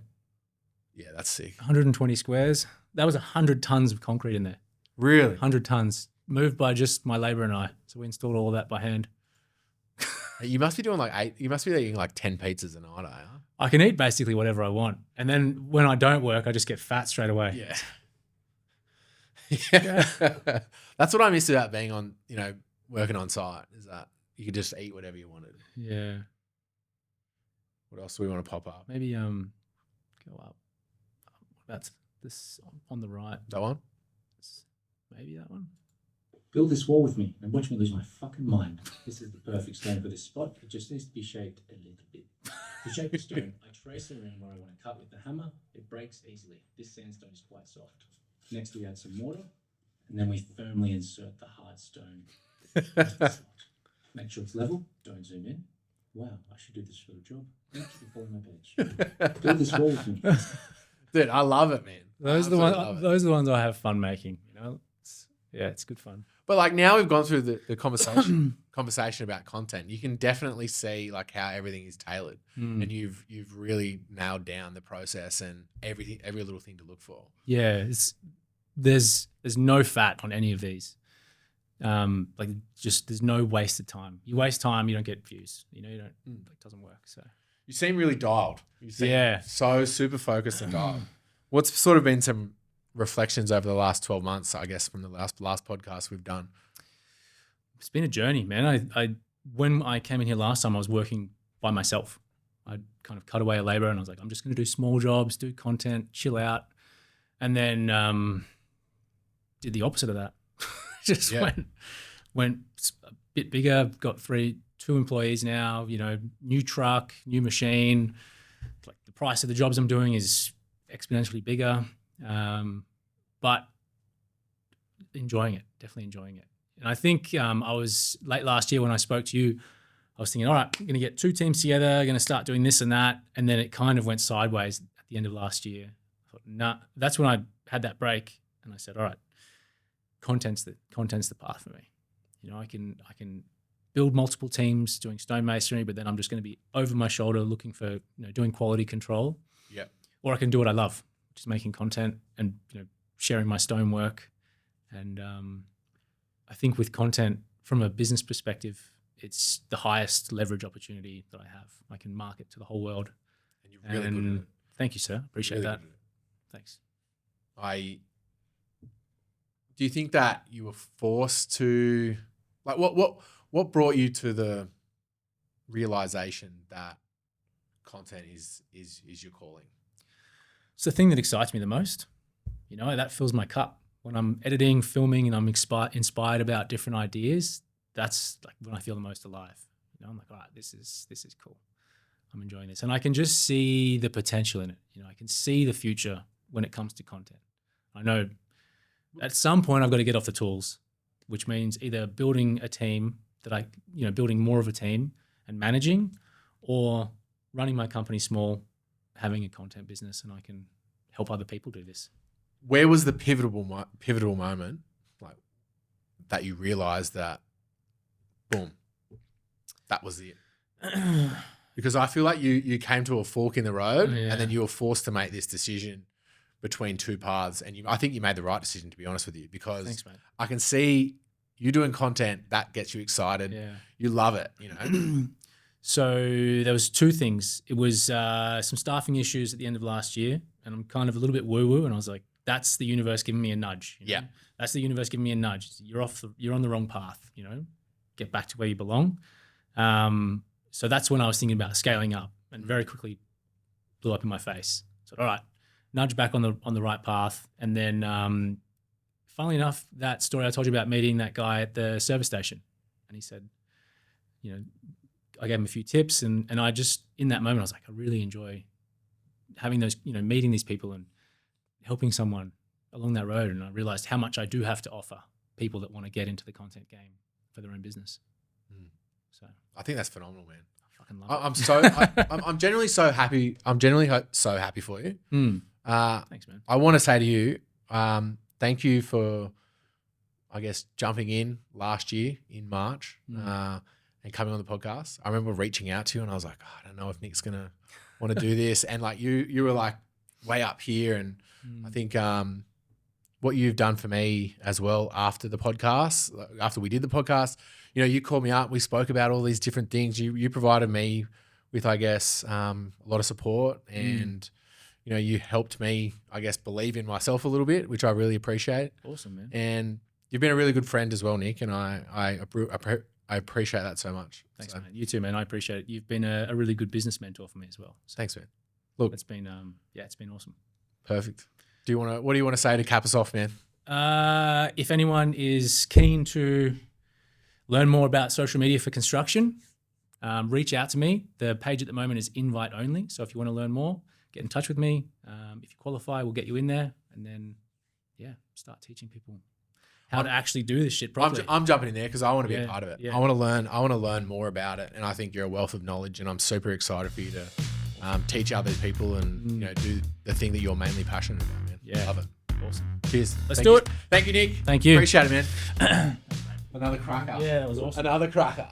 Yeah, that's sick. 120 squares. That was 100 tons of concrete in there. Really? 100 tons. Moved by just my labor and I. So we installed all of that by hand. You must be doing like 8. You must be eating like 10 pizzas a night, eh? I can eat basically whatever I want. And then when I don't work, I just get fat straight away. Yeah. Yeah. That's what I miss about being on, working on site, is that you could just eat whatever you wanted. Yeah. What else do we want to pop up? Maybe go up. That's this on the right. That one? Maybe that one. build this wall with me and watch me lose my fucking mind. This is the perfect stone for this spot. It just needs to be shaped a little bit. To shape the stone, I trace it around where I want to cut with the hammer. It breaks easily. This sandstone is quite soft. Next we add some mortar, and then we firmly insert the hard stone. Make sure it's level. Don't zoom in. Wow, I should do this for the job. Thank you for following my page. Build this wall with me. Dude, I love it, man. Those are the ones. Those are the ones I have fun making. You know, it's good fun. But like now we've gone through the conversation about content. You can definitely see like how everything is tailored, and you've really nailed down the process and every little thing to look for. Yeah, there's no fat on any of these. There's no wasted time. You waste time, you don't get views. You know, you don't. It doesn't work. So you seem really dialed. You seem so super focused and dialed. What's sort of been some reflections over the last 12 months, I guess, from the last podcast we've done? It's been a journey, man. I when I came in here last time, I was working by myself. I kind of cut away a labor and I was like, I'm just going to do small jobs, do content, chill out, and then did the opposite of that. Just went a bit bigger. Got two employees now. You know, new truck, new machine. Like the price of the jobs I'm doing is exponentially bigger. But definitely enjoying it. And I think I was late last year when I spoke to you, I I was thinking, all right, I'm going to get 2 teams together, going to start doing this and that. And then it kind of went sideways at the end of last year. I thought, nah, that's when I had that break. And I said, all right, content's the path for me. You know, I can build multiple teams doing stonemasonry, but then I'm just going to be over my shoulder looking for, doing quality control. Yeah. Or I can do what I love, just making content and, sharing my stonework. And I think with content from a business perspective, it's the highest leverage opportunity that I have. I can market to the whole world. And you're really good at it. Thank you, sir. Appreciate Really that. good at it. Thanks. Do you think that you were forced to, like, what brought you to the realization that content is your calling? It's the thing that excites me the most. That fills my cup. When I'm editing, filming, and I'm inspired about different ideas, that's like when I feel the most alive. I'm like, all right, this is cool. I'm enjoying this. And I can just see the potential in it. I can see the future when it comes to content. I know at some point I've got to get off the tools, which means either building a team that building more of a team and managing, or running my company small, having a content business, and I can help other people do this. Where was the pivotal moment, like, that you realized that, boom, that was it? Because I feel like you came to a fork in the road, and then you were forced to make this decision between 2 paths, and I think you made the right decision, to be honest with you, because Thanks, mate. I can see you doing content that gets you excited. Yeah. You love it, So there was 2 things. It was some staffing issues at the end of last year, and I'm kind of a little bit woo-woo, and I was like, that's the universe giving me a nudge. Yeah. That's the universe giving me a nudge. You're on the wrong path, get back to where you belong. So that's when I was thinking about scaling up, and very quickly blew up in my face. So, all right, nudge back on the right path. And then funnily enough, that story I told you about meeting that guy at the service station, and he said, I gave him a few tips, and I just, in that moment, I was like, I really enjoy having those, meeting these people and helping someone along that road. And I realized how much I do have to offer people that want to get into the content game for their own business. So I think that's phenomenal, man. I fucking love it. I'm generally so happy. I'm generally so happy for you. Thanks, man. I want to say to you, thank you for, I guess, jumping in last year in March and coming on the podcast. I remember reaching out to you, and I was like, I don't know if Nic's gonna want to do this, and like you were like way up here, and I think what you've done for me as well after the podcast, after we did the podcast, you called me up, we spoke about all these different things. You provided me with, I guess, a lot of support, and you helped me, I guess, believe in myself a little bit, which I really appreciate. Awesome, man. And you've been a really good friend as well, Nic, and I appreciate that so much. Thanks, man. You too, man. I appreciate it. You've been a really good business mentor for me as well. So thanks, man. Look, it's been it's been awesome. Perfect. What do you want to say to cap us off, man? If anyone is keen to learn more about social media for construction, reach out to me. The page at the moment is invite only. So if you want to learn more, get in touch with me. If you qualify, we'll get you in there, and then start teaching people how to actually do this shit properly. I'm jumping in there because I want to be a part of it. Yeah. I want to learn more about it, and I think you're a wealth of knowledge, and I'm super excited for you to teach other people and do the thing that you're mainly passionate about, man. Yeah. Love it. Awesome. Cheers. Let's do it. Thank you, Nic. Thank you. Appreciate it, man. Another cracker. Yeah, that was awesome. Another cracker.